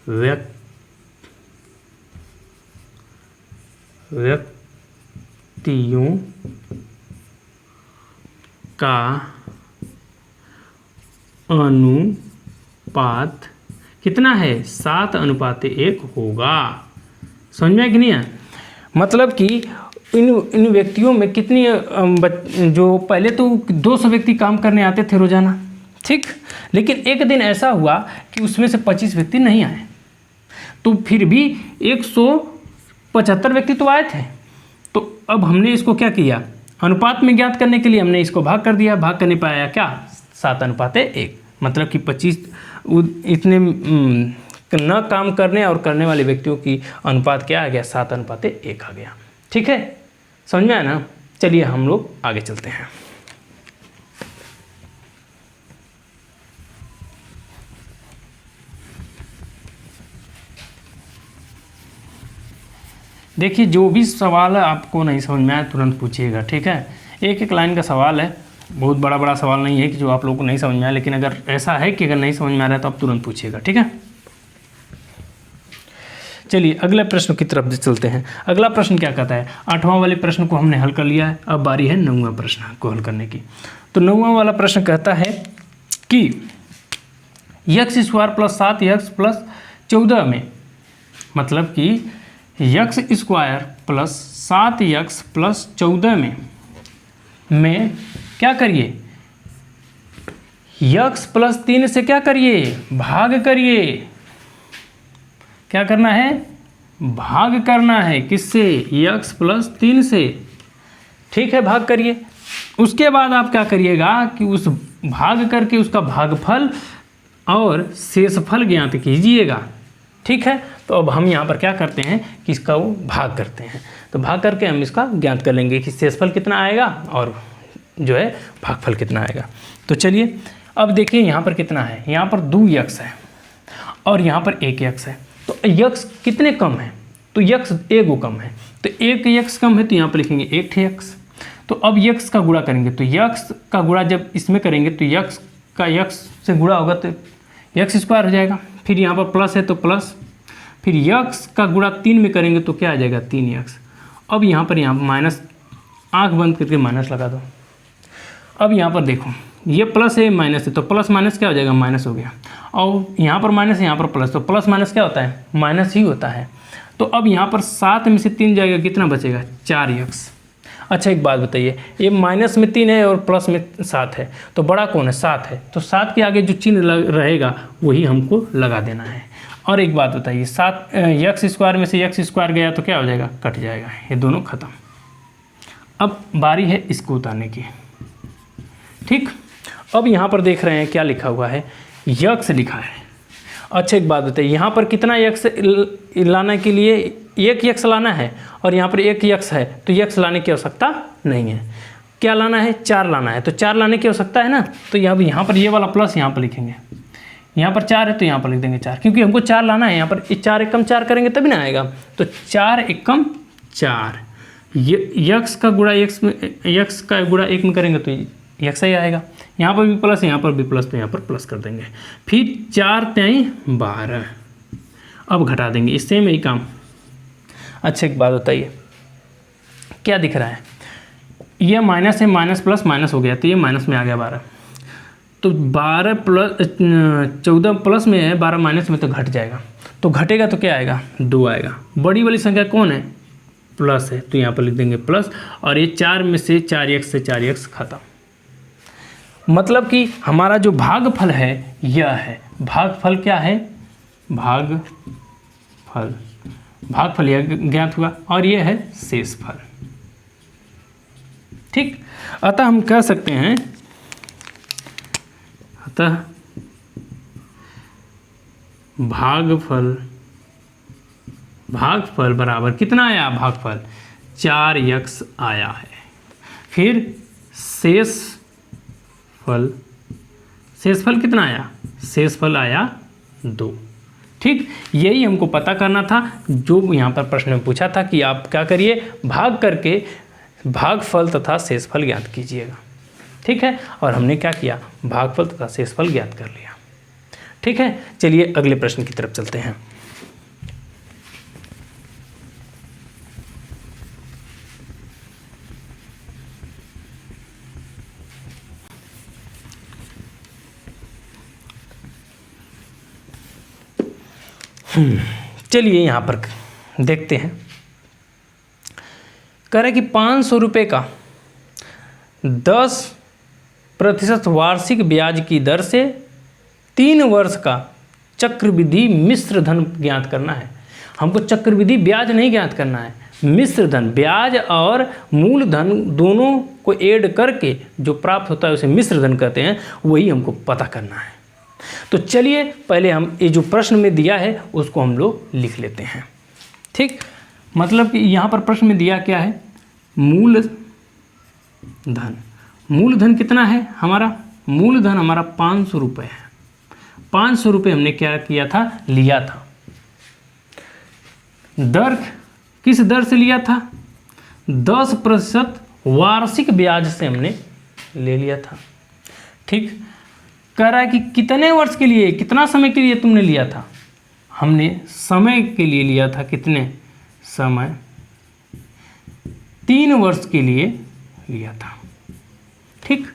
व्यक्तियों का अनुपात कितना है? 7:1 होगा। समझ में कि नहीं है? मतलब कि इन व्यक्तियों में कितनी जो पहले तो 200 व्यक्ति काम करने आते थे रोजाना, ठीक, लेकिन एक दिन ऐसा हुआ कि उसमें से 25 व्यक्ति नहीं आए, तो फिर भी 175 व्यक्ति तो आए थे। तो अब हमने इसको क्या किया? अनुपात में ज्ञात करने के लिए हमने इसको भाग कर दिया। भाग करने पाया क्या? 7:1। मतलब कि 25 इतने न काम करने और करने वाले व्यक्तियों की अनुपात क्या आ गया? 7:1 आ गया। ठीक है, समझ में आया ना? चलिए हम लोग आगे चलते हैं। देखिए, जो भी सवाल आपको नहीं समझ में आए तुरंत पूछिएगा, ठीक है? एक एक लाइन का सवाल है, बहुत बड़ा बड़ा सवाल नहीं है कि जो आप लोगों को नहीं समझ में आए, लेकिन अगर ऐसा है कि अगर नहीं समझ में आ रहा है तो आप तुरंत पूछिएगा, ठीक है? चलिए अगले प्रश्न की तरफ चलते हैं। अगला प्रश्न क्या कहता है? 8वां वाले प्रश्न को हमने हल कर लिया है, अब बारी है 9वां प्रश्न को हल करने की। तो 9वां वाला प्रश्न कहता है कि x² + 7x + 14 में, मतलब कि x² + 7x + 14 में क्या करिए? x + 3 से क्या करिए? भाग करिए। क्या करना है? भाग करना है। किससे? x + 3 से। ठीक है, भाग करिए। उसके बाद आप क्या करिएगा कि उस भाग करके उसका भागफल और शेषफल ज्ञात कीजिएगा। ठीक है, तो अब हम यहाँ पर क्या करते हैं कि इसका वो भाग करते हैं। तो भाग करके हम इसका ज्ञात कर लेंगे कि शेषफल कितना आएगा और जो है भागफल कितना आएगा। तो चलिए अब देखिए यहाँ पर कितना है। यहाँ पर 2x है और यहाँ पर 1x है। तो x कितने कम है? तो x 1 कम है। तो 1x कम है तो यहाँ पर लिखेंगे 1x। तो अब x का गुणा करेंगे, तो x का गुणा जब इसमें करेंगे तो x का x से गुणा होगा तो x² हो जाएगा। फिर यहाँ पर प्लस है तो प्लस, फिर x का गुणा 3 में करेंगे तो क्या आ जाएगा? 3x। अब यहाँ पर माइनस, आँख बंद करके माइनस लगा दो। अब यहाँ पर देखो, ये प्लस है माइनस है, तो प्लस माइनस क्या हो जाएगा? माइनस हो गया। और यहाँ पर माइनस है, यहाँ पर प्लस, तो प्लस माइनस क्या होता है? माइनस ही होता है। तो अब यहाँ पर 7 में से 3 जाएगा, कितना बचेगा? 4x। अच्छा एक बात बताइए, ये माइनस में 3 है और प्लस में 7 है, तो बड़ा कौन है? 7 है। तो 7 के आगे जो चिन्ह रहेगा वही हमको लगा देना है। और एक बात बताइए, 7x² में से x² गया तो क्या हो जाएगा? कट जाएगा, ये दोनों खत्म। अब बारी है इसको उतारने की। ठीक, अब यहाँ पर देख रहे हैं क्या लिखा हुआ है? x लिखा है। अच्छा एक बात बताइए, यहाँ पर कितना x लाने के लिए? 1x लाना है और यहाँ पर 1x है, तो x लाने की आवश्यकता नहीं है। क्या लाना है? 4 लाना है, तो 4 लाने की आवश्यकता है ना। तो यहाँ पर ये वाला प्लस यहाँ पर लिखेंगे। यहाँ पर 4 है तो यहाँ पर लिख देंगे 4, क्योंकि हमको 4 लाना है। यहाँ पर 4 एकम 4 करेंगे तभी ना आएगा। तो 4 एकम 4, x का गुणा x में, x का गुणा 1 में करेंगे तो x ही आएगा। यहाँ पर भी प्लस, यहाँ पर भी प्लस, तो यहाँ पर प्लस कर देंगे। फिर 4 3 12, अब घटा देंगे, इससे में ही काम। अच्छा एक बात बताइए, क्या दिख रहा है? ये माइनस है, माइनस प्लस माइनस हो गया, तो ये माइनस में आ गया 12। तो 12 प्लस 14 प्लस में है, 12 माइनस में, तो घट जाएगा। तो घटेगा तो क्या आएगा? 2 आएगा। बड़ी वाली संख्या कौन है? प्लस है, तो यहाँ पर लिख देंगे प्लस। और ये 4 में से 4x से 4x खत्म। मतलब कि हमारा जो भागफल है यह है। भागफल क्या है? भागफल यह ज्ञात हुआ और यह है शेषफल। ठीक, अतः हम कह सकते हैं अतः भागफल बराबर कितना आया, भागफल 4x आया है। फिर शेषफल कितना आया, शेषफल आया 2। ठीक, यही हमको पता करना था, जो यहाँ पर प्रश्न में पूछा था कि आप क्या करिए, भाग करके भागफल तथा शेषफल ज्ञात कीजिएगा। ठीक है, और हमने क्या किया, भागफल तथा शेषफल ज्ञात कर लिया। ठीक है, चलिए अगले प्रश्न की तरफ चलते हैं। चलिए यहाँ पर देखते हैं। कह रहे कि 500 रुपये का 10% वार्षिक ब्याज की दर से 3 वर्ष का चक्रवृद्धि मिश्र धन ज्ञात करना है। हमको चक्रवृद्धि ब्याज नहीं ज्ञात करना है, मिश्र धन, ब्याज और मूल धन दोनों को ऐड करके जो प्राप्त होता है उसे मिश्र धन कहते हैं, वही हमको पता करना है। तो चलिए पहले हम ये जो प्रश्न में दिया है उसको हम लोग लिख लेते हैं। ठीक, मतलब कि यहाँ पर प्रश्न में दिया क्या है, मूल धन कितना है हमारा, मूल धन हमारा 500 रुपये है। 500 रुपये हमने क्या किया था, लिया था। दर किस दर से लिया था, 10% वार्षिक ब्याज से हमने ले लिया था। ठीक, कह रहा है कि कितने वर्ष के लिए, कितना समय के लिए तुमने लिया था, हमने समय के लिए लिया था, कितने समय, 3 वर्ष के लिए लिया था। ठीक,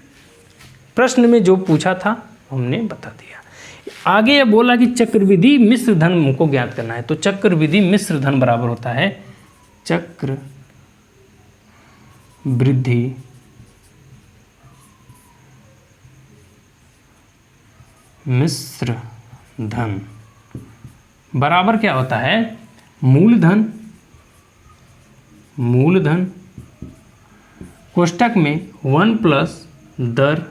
प्रश्न में जो पूछा था हमने बता दिया। आगे ये बोला कि चक्रवृद्धि मिश्र धन हमको ज्ञात करना है, तो चक्रवृद्धि मिश्र धन बराबर होता है चक्रवृद्धि मिश्र धन बराबर क्या होता है, मूल धन कोष्टक में 1 प्लस दर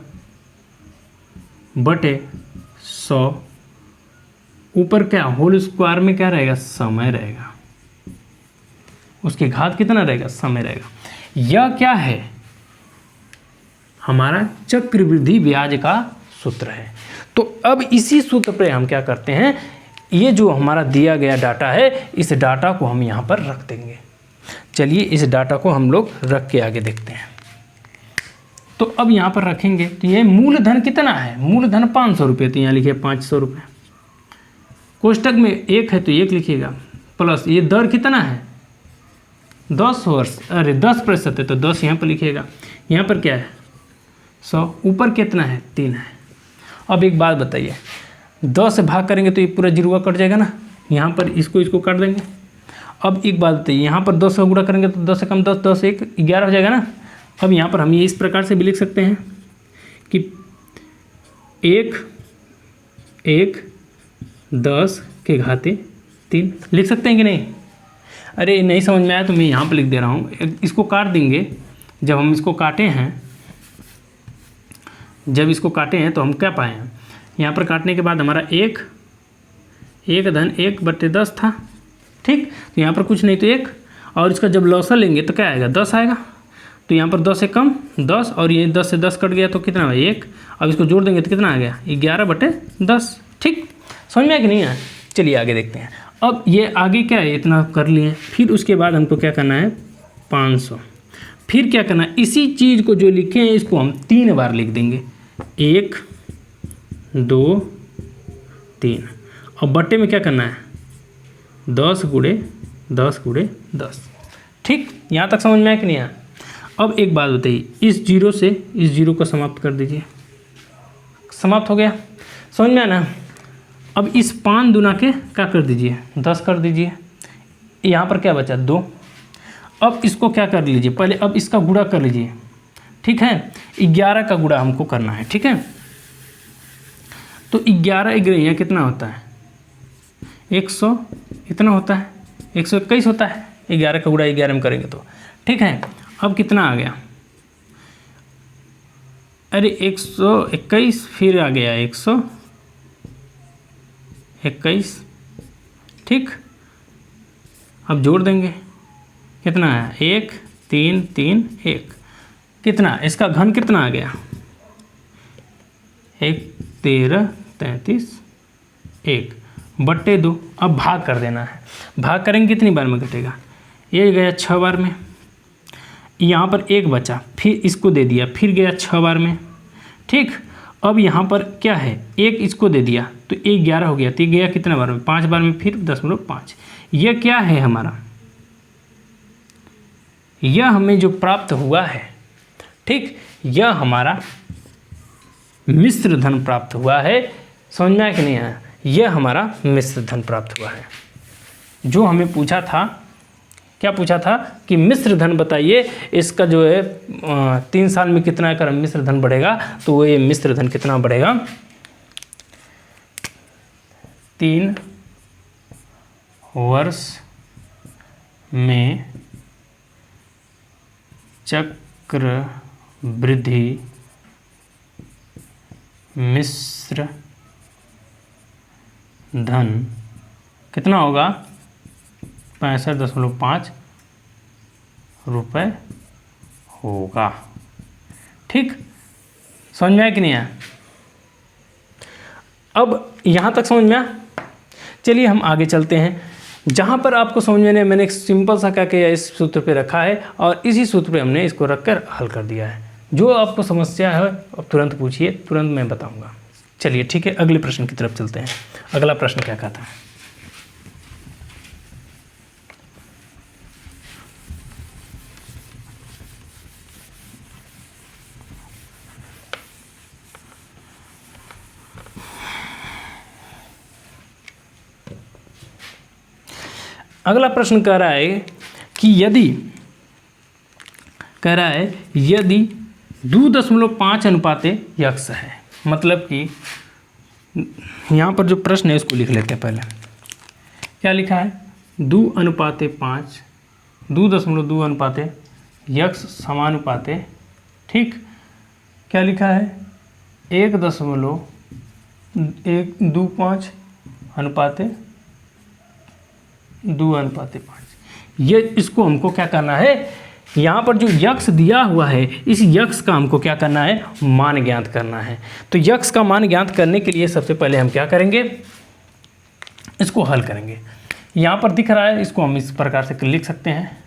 बटे 100, ऊपर क्या होल स्क्वायर में क्या रहेगा, समय रहेगा, उसके घात कितना रहेगा, समय रहेगा। यह क्या है, हमारा चक्रवृद्धि ब्याज का सूत्र है। तो अब इसी सूत्र पे हम क्या करते हैं, ये जो हमारा दिया गया डाटा है, इस डाटा को हम यहाँ पर रख देंगे। चलिए इस डाटा को हम लोग रख के आगे देखते हैं। तो अब यहाँ पर रखेंगे, तो ये मूल धन कितना है, मूल धन 500 रुपये, तो यहाँ लिखिए 500 रुपये। कोष्टक में 1 है तो 1 लिखिएगा, प्लस ये दर कितना है, 10 वर्ष, अरे 10% है तो 10 यहाँ पर लिखिएगा। यहाँ पर क्या है 100, ऊपर कितना है 3 है। अब एक बात बताइए, 10 से भाग करेंगे तो ये पूरा जीरो कट जाएगा ना, यहाँ पर इसको काट देंगे। अब एक बात बताइए, यहाँ पर 10 से गुणा करेंगे तो 10 से कम 10, 10 1 11 हो जाएगा ना। अब यहाँ पर हम ये इस प्रकार से भी लिख सकते हैं कि 1 10 के घाते 3 लिख सकते हैं कि नहीं। अरे नहीं समझ में आया तो मैं यहाँ पर लिख दे रहा हूँ, इसको काट देंगे। जब हम इसको काटे हैं तो हम क्या पाए हैं, यहाँ पर काटने के बाद हमारा 1 धन 1/10 था। ठीक, तो यहाँ पर कुछ नहीं तो 1, और इसका जब लौसा लेंगे तो क्या आएगा 10 आएगा। तो यहाँ पर 10 से कम 10, और ये 10 से 10 कट गया तो कितना है 1। अब इसको जोड़ देंगे तो कितना आ गया 11/10। ठीक, समझ में आया कि नहीं आया। चलिए आगे देखते हैं। अब ये आगे क्या है, इतना कर लिए, फिर उसके बाद हमको क्या करना है 500। फिर क्या करना है, इसी चीज़ को जो लिखे हैं इसको हम 3 बार लिख देंगे, 1 2 3। और बट्टे में क्या करना है 10 गुणे 10 गुणे 10। ठीक, यहाँ तक समझ में आया कि नहीं आया। अब एक बात बताइए, इस जीरो से इस जीरो को समाप्त कर दीजिए, समाप्त हो गया, समझ में आया ना। अब इस 5 दूना के क्या कर दीजिए 10 कर दीजिए, यहाँ पर क्या बचा 2। अब इसको क्या कर लीजिए पहले, अब इसका गुणा कर लीजिए। ठीक है, 11 का गुणा हमको करना है। ठीक है, तो 11 11 कितना होता है 100, इतना होता है 121 होता है। 11 का गुणा 11 में करेंगे तो। ठीक है, अब कितना आ गया अरे 121 फिर आ गया 121, ठीक। अब जोड़ देंगे, कितना है 1 3 3 1, कितना इसका घन कितना आ गया 1 13 33 1 बट्टे 2। अब भाग कर देना है, भाग करेंगे कितनी बार में घटेगा, ये गया 6 बार में, यहाँ पर 1 बचा, फिर इसको दे दिया, फिर गया 6 बार में, ठीक। अब यहाँ पर क्या है 1 इसको दे दिया तो 1 11 हो गया, तो ये गया कितना बार में 5 बार में, फिर 0.5। यह क्या है हमारा, यह हमें जो प्राप्त हुआ है, ठीक, यह हमारा मिश्र धन प्राप्त हुआ है। समझ में आया कि नहीं आया, यह हमारा मिश्र धन प्राप्त हुआ है। जो हमें पूछा था, क्या पूछा था कि मिश्र धन बताइए, इसका जो है 3 साल में कितना कर मिश्र धन बढ़ेगा, तो ये मिश्र धन कितना बढ़ेगा 3 वर्ष में चक्रवृद्धि मिश्र धन कितना होगा 65.5 रुपये होगा, ठीक। समझ में आया कि नहीं आया, अब यहाँ तक समझ में आया। चलिए हम आगे चलते हैं, जहाँ पर आपको समझ में नहीं, मैंने एक सिंपल सा क्या किया, इस सूत्र पे रखा है और इसी सूत्र पे हमने इसको रखकर हल कर दिया है। जो आपको समस्या है अब तुरंत पूछिए, तुरंत मैं बताऊंगा। चलिए ठीक है, अगले प्रश्न की तरफ चलते हैं। अगला प्रश्न क्या कहता है, अगला प्रश्न कह रहा है कि यदि 2.5 अनुपाते यक्स है, मतलब कि यहाँ पर जो प्रश्न है उसको लिख लेते हैं। पहले क्या लिखा है 2:5, 2.2 अनुपाते यक्स समानुपाते, ठीक। क्या लिखा है 1.125 अनुपाते 2:5। ये इसको हमको क्या करना है, यहाँ पर जो यक्स दिया हुआ है इस यक्स का हमको क्या करना है, मान ज्ञात करना है। तो यक्स का मान ज्ञात करने के लिए सबसे पहले हम क्या करेंगे, इसको हल करेंगे। यहाँ पर दिख रहा है, इसको हम इस प्रकार से लिख सकते हैं,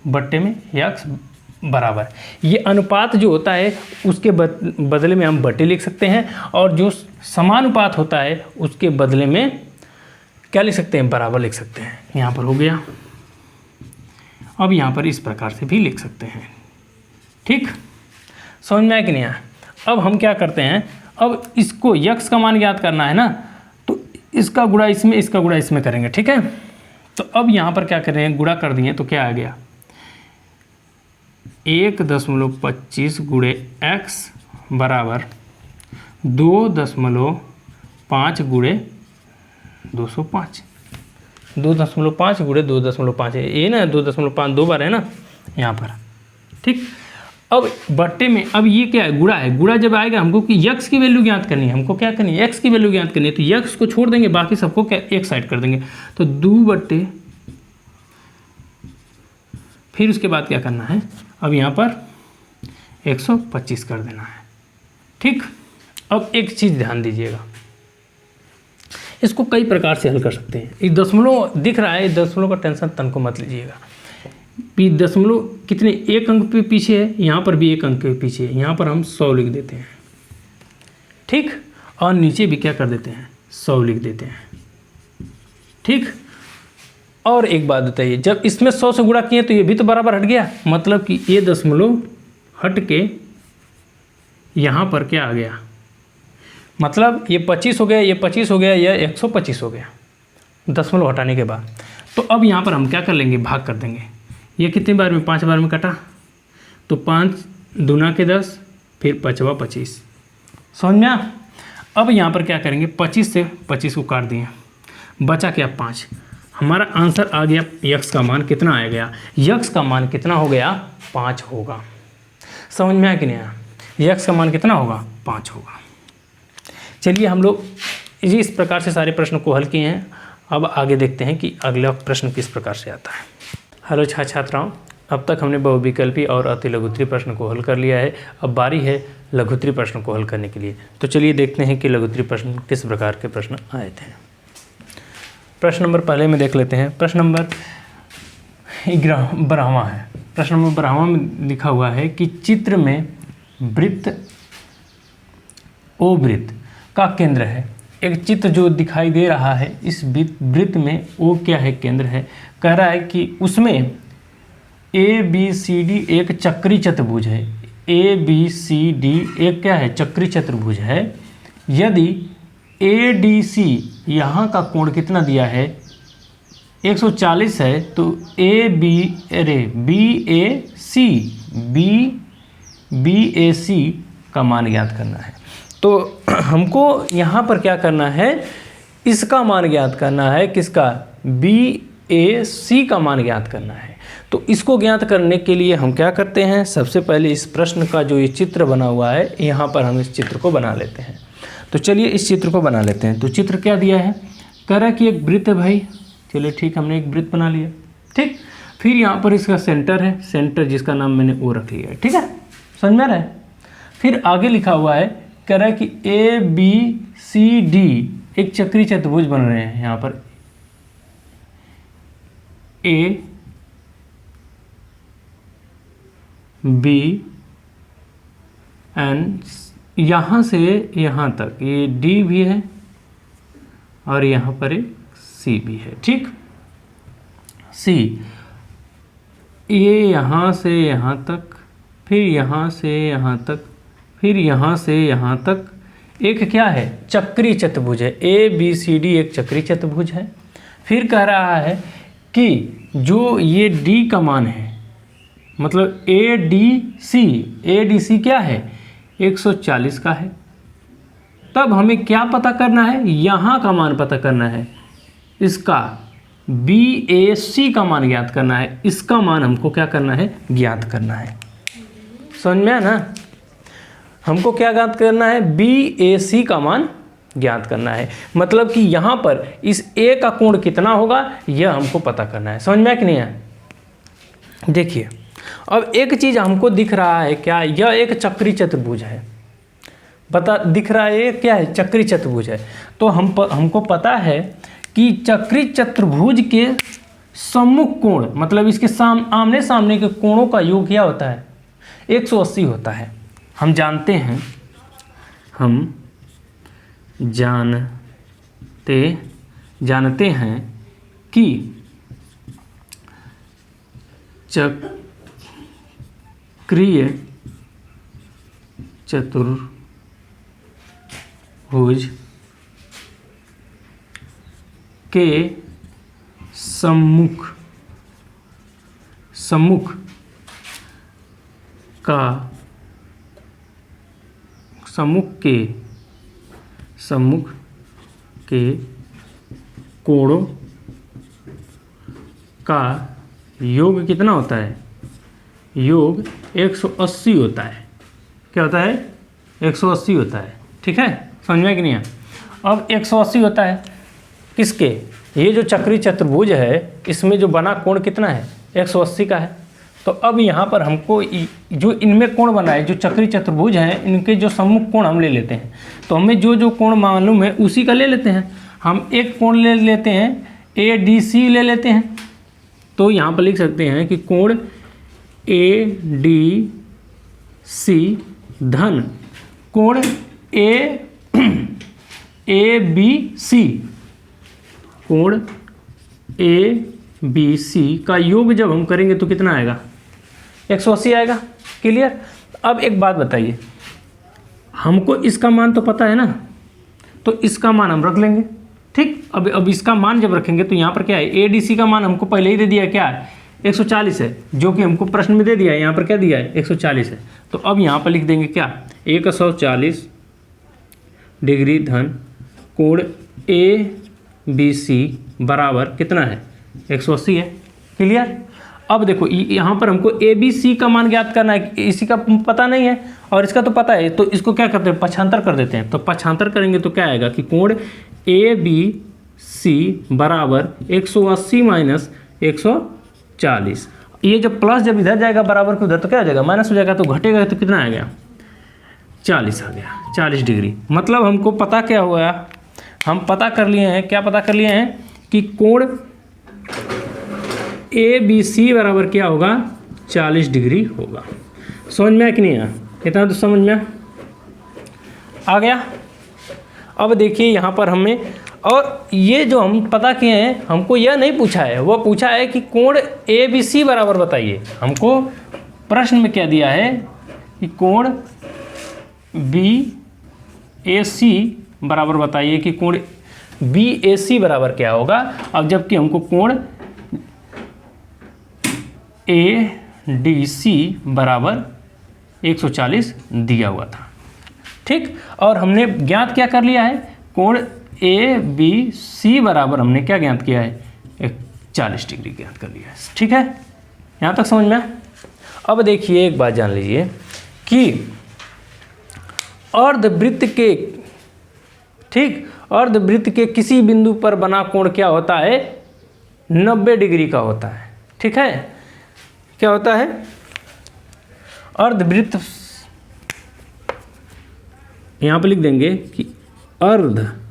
बट्टे में यक्स बराबर, ये अनुपात जो होता है उसके बदले में हम बट्टे लिख सकते हैं, और जो समानुपात होता है उसके बदले में क्या लिख सकते हैं, बराबर लिख सकते हैं। यहाँ पर हो गया। अब यहाँ पर इस प्रकार से भी लिख सकते हैं, ठीक। समझ में आया कि नहीं आया। अब हम क्या करते हैं, अब इसको यक्स का मान ज्ञात करना है ना, तो इसका गुणा इसमें, इसका गुणा इसमें करेंगे, ठीक है। तो अब यहाँ पर क्या करें, गुणा कर दिए तो क्या आ गया 1.25 गुणे x बराबर 2.5 गुणे 205, 2.5 गुणे 2.5 है ये ना, 2.5 दो बार है ना यहाँ पर, ठीक। अब बट्टे में, अब ये क्या है, गुणा है, गुणा जब आएगा हमको कि यक्स की वैल्यू ज्ञात करनी है, हमको क्या करनी है, एक्स की वैल्यू ज्ञात करनी है, तो यक्स को छोड़ देंगे, बाकी सबको क्या एक साइड कर देंगे, तो 2 बट्टे, फिर उसके बाद क्या करना है, अब यहाँ पर 125 कर देना है, ठीक। अब एक चीज़ ध्यान दीजिएगा, इसको कई प्रकार से हल कर सकते हैं। ये दशमलव दिख रहा है, दशमलव का टेंशन तन को मत लीजिएगा, दशमलव कितने एक अंक पे पीछे है, यहाँ पर भी एक अंक पे पीछे है, यहाँ पर हम 100 लिख देते हैं, ठीक। और नीचे भी क्या कर देते हैं, 100 लिख देते हैं, ठीक। और एक बात बताइए, जब इसमें 100 से गुणा किए तो ये भी तो बराबर हट गया, मतलब कि ये दशमलव हट के यहाँ पर क्या आ गया, मतलब ये 25 हो गया, ये 25 हो गया, ये 125 हो गया दशमलव हटाने के बाद। तो अब यहाँ पर हम क्या कर लेंगे, भाग कर देंगे। ये कितनी बार में, 5 बार में कटा, तो 5 दूना के 10, फिर 5वां 25, समझ में आया। अब यहाँ पर क्या करेंगे, 25 से 25 को काट दिए, बचा क्या 5। हमारा आंसर आ गया, यक्स का मान कितना आ गया, यक्स का मान कितना हो गया 5 होगा। समझ में आया कि नहीं आया। यक्स का मान कितना होगा 5 होगा। चलिए हम लोग इस प्रकार से सारे प्रश्न को हल किए हैं। अब आगे देखते हैं कि अगला प्रश्न किस प्रकार से आता है। हेलो छात्राओं, अब तक हमने बहुविकल्पी और अति लघुत्तरीय प्रश्न को हल कर लिया है। अब बारी है लघुत्तरीय प्रश्न को हल करने के लिए। तो चलिए देखते हैं कि लघुत्तरीय प्रश्न किस प्रकार के प्रश्न आए थे। प्रश्न नंबर पहले में देख लेते हैं। प्रश्न नंबर 12वां है। प्रश्न नंबर 12वां में लिखा हुआ है कि चित्र में वृत्त ओ वृत्त का केंद्र है। एक चित्र जो दिखाई दे रहा है, इस वृत्त में ओ क्या है, केंद्र है। कह रहा है कि उसमें ABCD एक चक्री चतुर्भुज है। ABCD एक क्या है, चक्री चतुर्भुज है। यदि ADC यहाँ का कोण कितना दिया है 140 है, तो BAC का मान ज्ञात करना है। तो हमको यहाँ पर क्या करना है, इसका मान ज्ञात करना है। किसका, BAC का मान ज्ञात करना है। तो इसको ज्ञात करने के लिए हम क्या करते हैं, सबसे पहले इस प्रश्न का जो ये चित्र बना हुआ है, यहाँ पर हम इस चित्र को बना लेते हैं। तो चलिए इस चित्र को बना लेते हैं। तो चित्र क्या दिया है, कह रहा है कि एक वृत्त है भाई। चलिए ठीक, हमने एक वृत्त बना लिया। ठीक, फिर यहाँ पर इसका सेंटर है, सेंटर जिसका नाम मैंने ओ रख लिया है। ठीक है, समझ में आ रहा है। फिर आगे लिखा हुआ है, कह रहा है कि ABCD एक चक्री चतुर्भुज बन रहे हैं। यहाँ पर A B एंड यहाँ से यहाँ तक ये D भी है और यहाँ पर एक C भी है। ठीक, C ये यहाँ से यहाँ तक, फिर यहाँ से यहाँ तक, फिर यहाँ से यहाँ तक एक क्या है, चक्री चतुर्भुज है। ABCD एक चक्री चतुर्भुज है। फिर कह रहा है कि जो ये D का मान है, मतलब ADC क्या है 140 का है। तब हमें क्या पता करना है, यहाँ का मान पता करना है। इसका BAC का मान ज्ञात करना है। इसका मान हमको क्या करना है, ज्ञात करना है। समझ में आया ना, हमको क्या ज्ञात करना है, BAC का मान ज्ञात करना है। मतलब कि यहाँ पर इस A का कोण कितना होगा, यह हमको पता करना है। समझ में आया कि नहीं है। देखिए अब एक चीज़ हमको दिख रहा है, क्या, यह एक चक्री चतुर्भुज है। दिख रहा है ये क्या है, चक्री चतुर्भुज है। तो हमको पता है कि चक्री चतुर्भुज के सम्मुख कोण, मतलब इसके आमने सामने के कोणों का योग क्या होता है, 180 होता है। हम जानते हैं कि चक्रीय चतुर्भुज के सम्मुख के कोणों का योग कितना होता है, योग 180 होता है। क्या होता है, 180 होता है। ठीक है, समझ में कि नहीं है। अब 180 होता है किसके, ये जो चक्री चतुर्भुज है, इसमें जो बना कोण कितना है, 180 का है। तो अब यहाँ पर हमको जो इनमें कोण बना है, जो चक्री चतुर्भुज हैं, इनके जो सम्मुख कोण हम ले लेते हैं। तो हमें जो कोण मालूम है उसी का ले लेते हैं। हम एक कोण ले लेते हैं, ADC ले लेते हैं। तो यहाँ पर लिख सकते हैं कि कोण ADC धन कोण ABC, कोण ABC का योग जब हम करेंगे तो कितना आएगा, 180 आएगा। क्लियर। अब एक बात बताइए, हमको इसका मान तो पता है ना, तो इसका मान हम रख लेंगे। ठीक, अब इसका मान जब रखेंगे तो यहाँ पर क्या है, ADC का मान हमको पहले ही दे दिया है, क्या है 140 है, जो कि हमको प्रश्न में दे दिया है। यहाँ पर क्या दिया है, 140 है। तो अब यहाँ पर लिख देंगे क्या, 140 डिग्री धन कोण ABC बराबर कितना है, 180 है। क्लियर। अब देखो यहाँ पर हमको ए बी सी का मान ज्ञात करना है, इसी का पता नहीं है और इसका तो पता है, तो इसको क्या करते हैं, पक्षांतर कर देते हैं। तो पक्षांतर करेंगे तो क्या आएगा कि कोण ए बी सी बराबर 180 माइनस 140। ये जब प्लस जब इधर जाएगा बराबर के उधर तो क्या हो जाएगा, माइनस हो जाएगा, तो घटेगा तो कितना आ गया, 40 आ गया, 40 डिग्री। मतलब हमको पता क्या हुआ, हम पता कर लिए हैं, क्या पता कर लिए हैं कि कोण ए बी सी बराबर क्या होगा, 40 डिग्री होगा। समझ में आया कि नहीं आया, इतना तो समझ में आ गया। अब देखिए यहाँ पर हमें, और ये जो हम पता किए हैं, हमको यह नहीं पूछा है, वो पूछा है कि कोण ए बी सी बराबर बताइए। हमको प्रश्न में क्या दिया है कि कोण बी ए सी बराबर बताइए कि कोण बी ए सी बराबर क्या होगा। अब जबकि हमको कोण ए डी सी बराबर 140 दिया हुआ था, ठीक। और हमने ज्ञात क्या कर लिया है, कोण ए बी सी बराबर हमने क्या ज्ञात किया है, 40 डिग्री ज्ञात कर लिया है, ठीक है। यहाँ तक समझ में आया। अब देखिए एक बात जान लीजिए कि अर्धवृत्त के, ठीक, अर्धवृत्त के किसी बिंदु पर बना कोण क्या होता है, 90 डिग्री का होता है, ठीक है। क्या होता है, अर्धवृत्त, यहाँ पर लिख देंगे कि अर्धवृत्त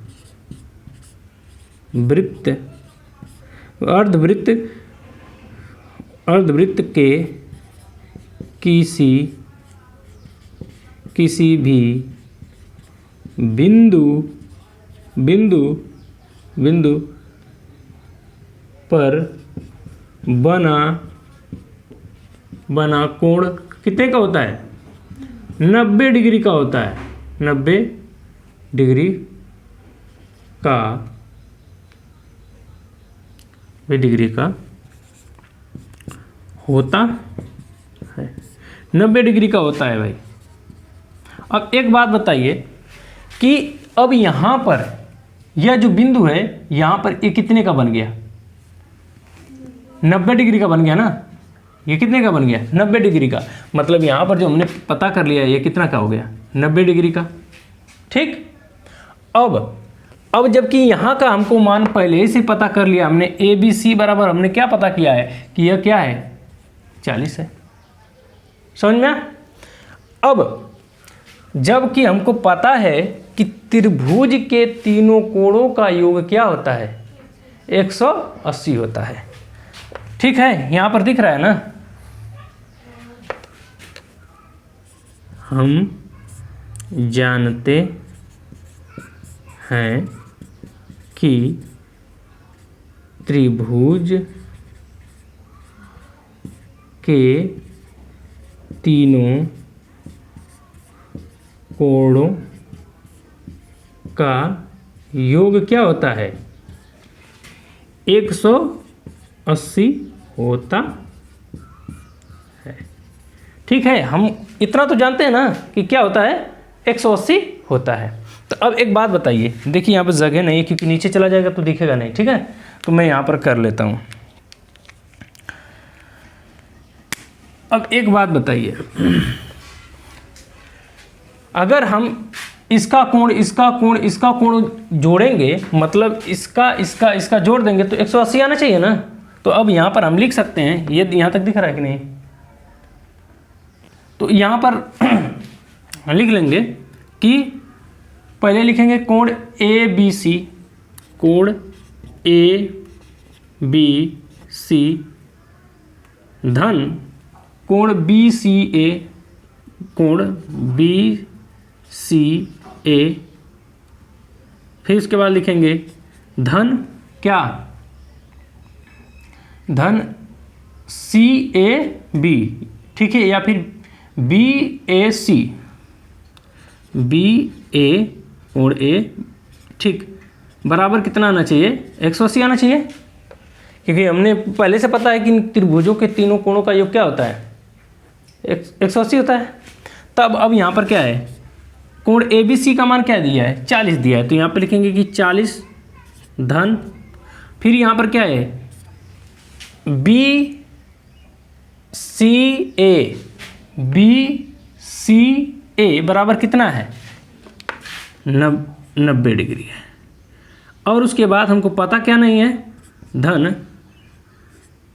के किसी भी बिंदु पर बना कोण कितने का होता है, 90 डिग्री का होता है, 90 डिग्री का होता है, 90 डिग्री का होता है भाई। अब एक बात बताइए कि अब यहाँ पर यह जो बिंदु है, यहाँ पर ये कितने का बन गया, 90 डिग्री का बन गया ना। ये कितने का बन गया, 90 डिग्री का। मतलब यहाँ पर जो हमने पता कर लिया ये कितना का हो गया, 90 डिग्री का, ठीक। अब जबकि यहाँ का हमको मान पहले ही से पता कर लिया हमने, ए बी सी बराबर हमने क्या पता किया है कि यह क्या है, 40 है। समझ में आया। अब जबकि हमको पता है कि त्रिभुज के तीनों कोणों का योग क्या होता है, 180 होता है, ठीक है। यहाँ पर दिख रहा है ना, हम जानते हैं कि त्रिभुज के तीनों कोणों का योग क्या होता है, 180 होता है, ठीक है। हम इतना तो जानते हैं ना कि क्या होता है, 180 होता है। तो अब एक बात बताइए, देखिए यहाँ पर जगह नहीं है क्योंकि नीचे चला जाएगा तो दिखेगा नहीं, ठीक है। तो मैं यहाँ पर कर लेता हूँ। अब एक बात बताइए, अगर हम इसका कोण जोड़ेंगे, मतलब इसका जोड़ देंगे तो 180 आना चाहिए ना। तो अब यहाँ पर हम लिख सकते हैं, ये यहाँ तक दिख रहा है कि नहीं, तो यहाँ पर लिख लेंगे कि पहले लिखेंगे कोण ए बी सी, कोण ए बी सी धन कोण बी सी ए, कोण बी सी ए, फिर उसके बाद लिखेंगे धन क्या, धन सी ए बी, ठीक है, या फिर बी ए सी, बी ए और ए, ठीक, बराबर कितना आना चाहिए, 180 आना चाहिए, क्योंकि हमने पहले से पता है कि त्रिभुजों के तीनों कोणों का योग क्या होता है, 180 होता है। तब अब यहाँ पर क्या है, कोण ए बी सी का मान क्या दिया है, 40 दिया है, तो यहाँ पर लिखेंगे कि 40 धन, फिर यहाँ पर क्या है, बी BCA बराबर कितना है 90 डिग्री है। और उसके बाद हमको पता क्या नहीं है, धन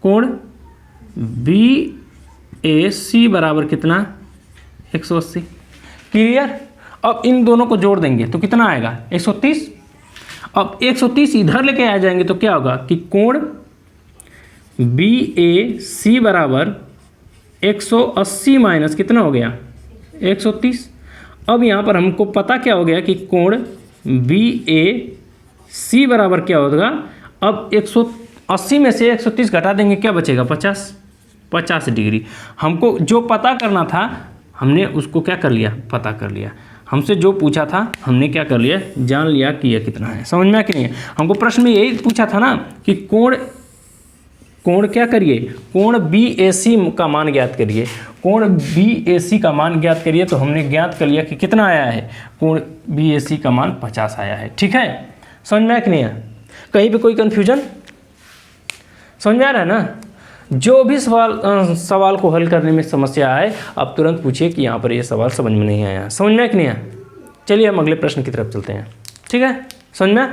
कोण BAC बराबर कितना 180। क्लियर। अब इन दोनों को जोड़ देंगे तो कितना आएगा 130। अब 130 इधर लेके आ जाएंगे तो क्या होगा कि कोण BAC बराबर 180 माइनस कितना हो गया 130। अब यहाँ पर हमको पता क्या हो गया कि कोण BAC बराबर क्या होगा। अब 180 में से 130 घटा देंगे, क्या बचेगा 50 डिग्री। हमको जो पता करना था हमने उसको क्या कर लिया, पता कर लिया। हमसे जो पूछा था हमने क्या कर लिया, जान लिया कि यह कितना है। समझ में आ कि नहीं है। हमको प्रश्न में यही पूछा था ना कि कोण क्या करिए, कोण BAC का मान ज्ञात करिए। कोण BAC का मान ज्ञात करिए तो हमने ज्ञात कर लिया कि कितना आया है, कोण BAC का मान 50 आया है। ठीक है, समझ में आ कि नहीं है। कहीं पे कोई कन्फ्यूजन, समझ में आ रहा है ना। जो भी सवाल को हल करने में समस्या आए आप तुरंत पूछिए कि यहाँ पर ये सवाल समझ में नहीं आया। समझ में आ कि नहीं आया। चलिए हम अगले प्रश्न की तरफ चलते हैं। ठीक है, समझ में।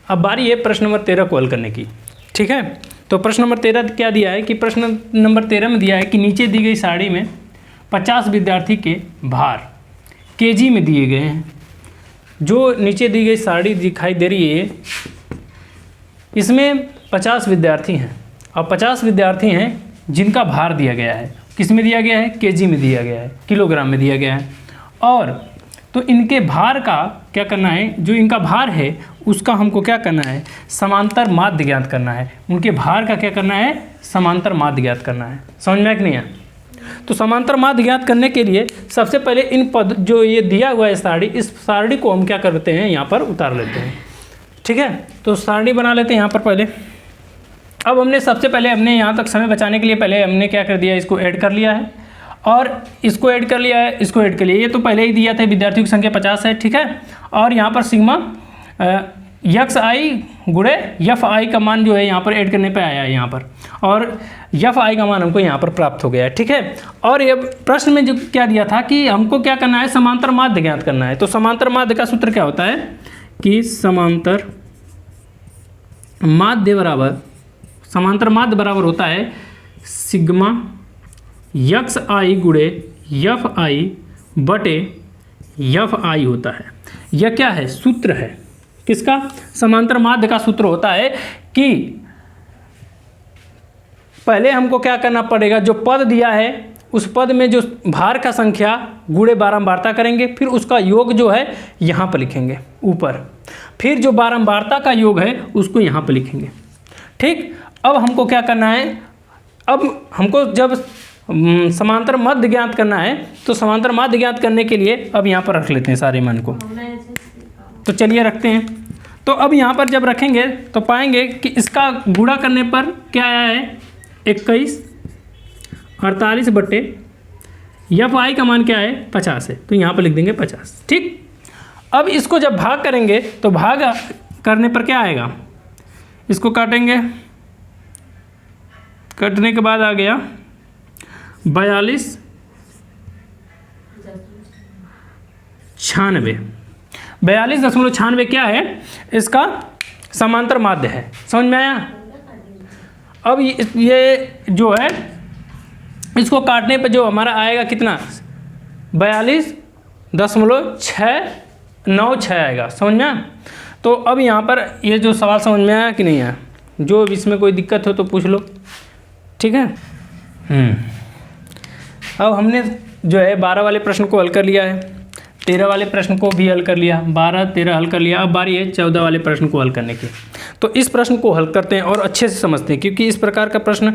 अब बारी है प्रश्न नंबर 13 को हल करने की। ठीक है, तो प्रश्न नंबर 13 क्या दिया है कि प्रश्न नंबर 13 में दिया है कि नीचे दी गई सारणी में 50 विद्यार्थी के भार केजी में दिए गए हैं। जो नीचे दी गई सारणी दिखाई दे रही है इसमें 50 विद्यार्थी हैं और 50 विद्यार्थी हैं जिनका भार दिया गया है। किस में दिया गया है, केजी में दिया गया है, किलोग्राम में दिया गया है। और तो इनके भार का क्या करना है, जो इनका भार है उसका हमको क्या करना है, समांतर माध्य ज्ञात करना है। उनके भार का क्या करना है, समांतर माध्य ज्ञात करना है। समझ में कि नहीं है। तो समांतर माध्य ज्ञात करने के लिए सबसे पहले इन पद जो ये दिया हुआ है सारणी, इस सारणी को हम क्या करते हैं, यहाँ पर उतार लेते हैं। ठीक है, तो सारणी बना लेते हैं यहाँ पर पहले। अब हमने सबसे पहले हमने यहाँ तक समय बचाने के लिए पहले हमने क्या कर दिया, इसको ऐड कर लिया है और इसको ऐड कर लिया है, इसको ऐड कर लिया। ये तो पहले ही दिया था, विद्यार्थियों की संख्या 50 है। ठीक है, और यहाँ पर सिग्मा XI गुणे FI का मान जो है यहाँ पर ऐड करने पे आया है यहाँ पर, और FI का मान हमको यहाँ पर प्राप्त हो गया है। ठीक है, और ये प्रश्न में जो क्या दिया था कि हमको क्या करना है, समांतर माध्य ज्ञात करना है। तो समांतर माध्य का सूत्र क्या होता है कि समांतर माध्य बराबर होता है सिग्मा XI गुणे FI बटे FI होता है। यह क्या है, सूत्र है किसका, समांतर माध्य का सूत्र होता है कि पहले हमको क्या करना पड़ेगा, जो पद दिया है उस पद में जो भार का संख्या गुणे बारंबारता करेंगे, फिर उसका योग जो है यहाँ पर लिखेंगे ऊपर, फिर जो बारंबारता का योग है उसको यहाँ पर लिखेंगे। ठीक, अब हमको क्या करना है, अब हमको जब समांतर माध्य ज्ञात करना है तो समांतर माध्य ज्ञात करने के लिए अब यहाँ पर रख लेते हैं सारे मान को। तो चलिए रखते हैं। तो अब यहाँ पर जब रखेंगे तो पाएंगे कि इसका गुणा करने पर क्या आया है 21 48 बटे FI का मान क्या है 50 है, तो यहाँ पर लिख देंगे 50। ठीक, अब इसको जब भाग करेंगे तो भाग करने पर क्या आएगा, इसको काटेंगे, कटने के बाद आ गया 42.96 क्या है, इसका समांतर माध्य है। समझ में आया। अब ये जो है इसको काटने पर जो हमारा आएगा कितना 42.696 आएगा। समझ में आया। तो अब यहाँ पर ये जो सवाल समझ में आया कि नहीं आया, जो इसमें कोई दिक्कत हो तो पूछ लो। ठीक है, अब हमने जो है 12 वाले प्रश्न को हल कर लिया है, 13 वाले प्रश्न को भी हल कर लिया, 12 13 हल कर लिया। अब बारी है 14 वाले प्रश्न को हल करने की। तो इस प्रश्न को हल करते हैं और अच्छे से समझते हैं, क्योंकि इस प्रकार का प्रश्न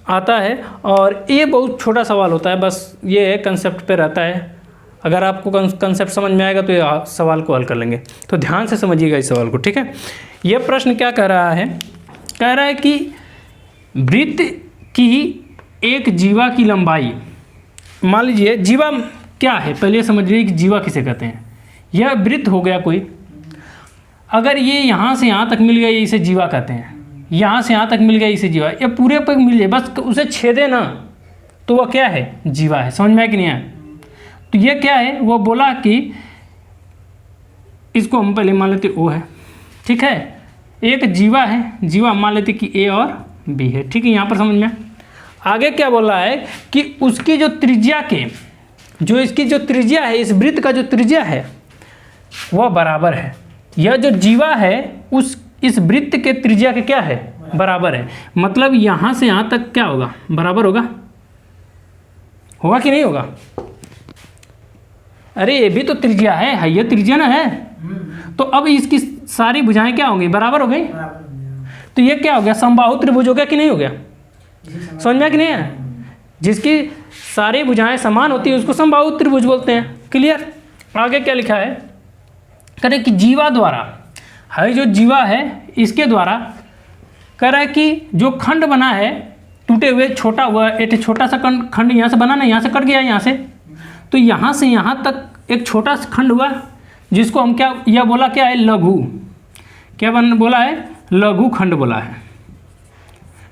आता है और ये बहुत छोटा सवाल होता है, बस ये है कंसेप्ट पे रहता है। अगर आपको कंसेप्ट समझ में आएगा तो ये सवाल को हल कर लेंगे। तो ध्यान से समझिएगा इस सवाल को। ठीक है, यह प्रश्न क्या कह रहा है, कह रहा है कि वृत्त की एक जीवा की लंबाई, मान लीजिए जीवा क्या है, पहले समझ लीजिए कि जीवा किसे कहते हैं। यह वृत्त हो गया कोई, अगर ये यहाँ से यहाँ तक मिल गया, इसे जीवा कहते हैं। यहाँ से यहाँ तक मिल गया इसे जीवा, ये पूरे पर मिल जाए, बस उसे छेदे ना तो वह क्या है, जीवा है। समझ में आया कि नहीं आया? तो ये क्या है, वो बोला कि इसको हम पहले मान लेते ओ है, ठीक है, एक जीवा है, जीवा मान लेते कि ए और बी है, ठीक है। यहाँ पर समझ में आगे क्या बोल रहा है कि उसकी जो त्रिज्या के, जो इसकी जो त्रिज्या है, इस वृत्त का जो त्रिज्या है वह बराबर है। यह जो जीवा है इस वृत्त के त्रिज्या के क्या है, बराबर है। मतलब यहाँ से यहाँ तक क्या होगा, बराबर होगा, होगा कि नहीं होगा? अरे ये भी तो त्रिज्या है, ये त्रिज्या ना है, तो अब इसकी सारी भुजाएं क्या होंगी, बराबर हो गई। तो ये क्या हो गया, समबाहु त्रिभुज हो गया कि नहीं हो गया? समझ में कि नहीं है? जिसकी सारी भुजाएं समान होती है उसको समबाहु त्रिभुज बोलते हैं। क्लियर? आगे क्या लिखा है, कह रहे कि जीवा द्वारा, है जो जीवा है इसके द्वारा, कह रहा है कि जो खंड बना है टूटे हुए, छोटा हुआ एक छोटा सा खंड यहाँ से बना ना, यहाँ से कट गया यहाँ से, तो यहाँ से यहाँ तक एक छोटा सा खंड हुआ जिसको हम क्या, यह बोला क्या है, लघु, क्या बोला है, लघु खंड बोला है,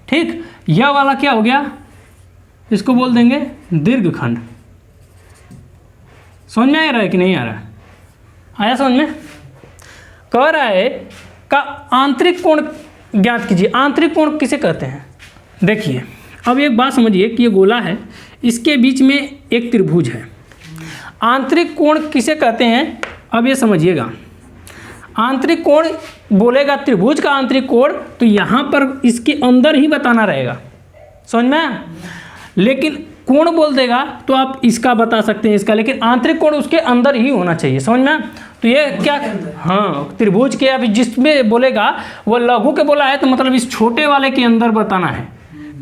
ठीक। यह वाला क्या हो गया, इसको बोल देंगे दीर्घ खंड। समझ में आ रहा है कि नहीं आ रहा है? आया समझ में? कह रहा है का आंतरिक कोण ज्ञात कीजिए। आंतरिक कोण किसे कहते हैं? देखिए अब एक बात समझिए कि ये गोला है, इसके बीच में एक त्रिभुज है। आंतरिक कोण किसे कहते हैं, अब ये समझिएगा। आंतरिक कोण बोलेगा त्रिभुज का आंतरिक कोण, तो यहाँ पर इसके अंदर ही बताना रहेगा। समझ में? लेकिन कोण बोल देगा तो आप इसका बता सकते हैं, इसका, लेकिन आंतरिक कोण उसके अंदर ही होना चाहिए। समझ में? तो ये क्या, हाँ, त्रिभुज के, अभी जिसमें बोलेगा वो लघु के बोला है, तो मतलब इस छोटे वाले के अंदर बताना है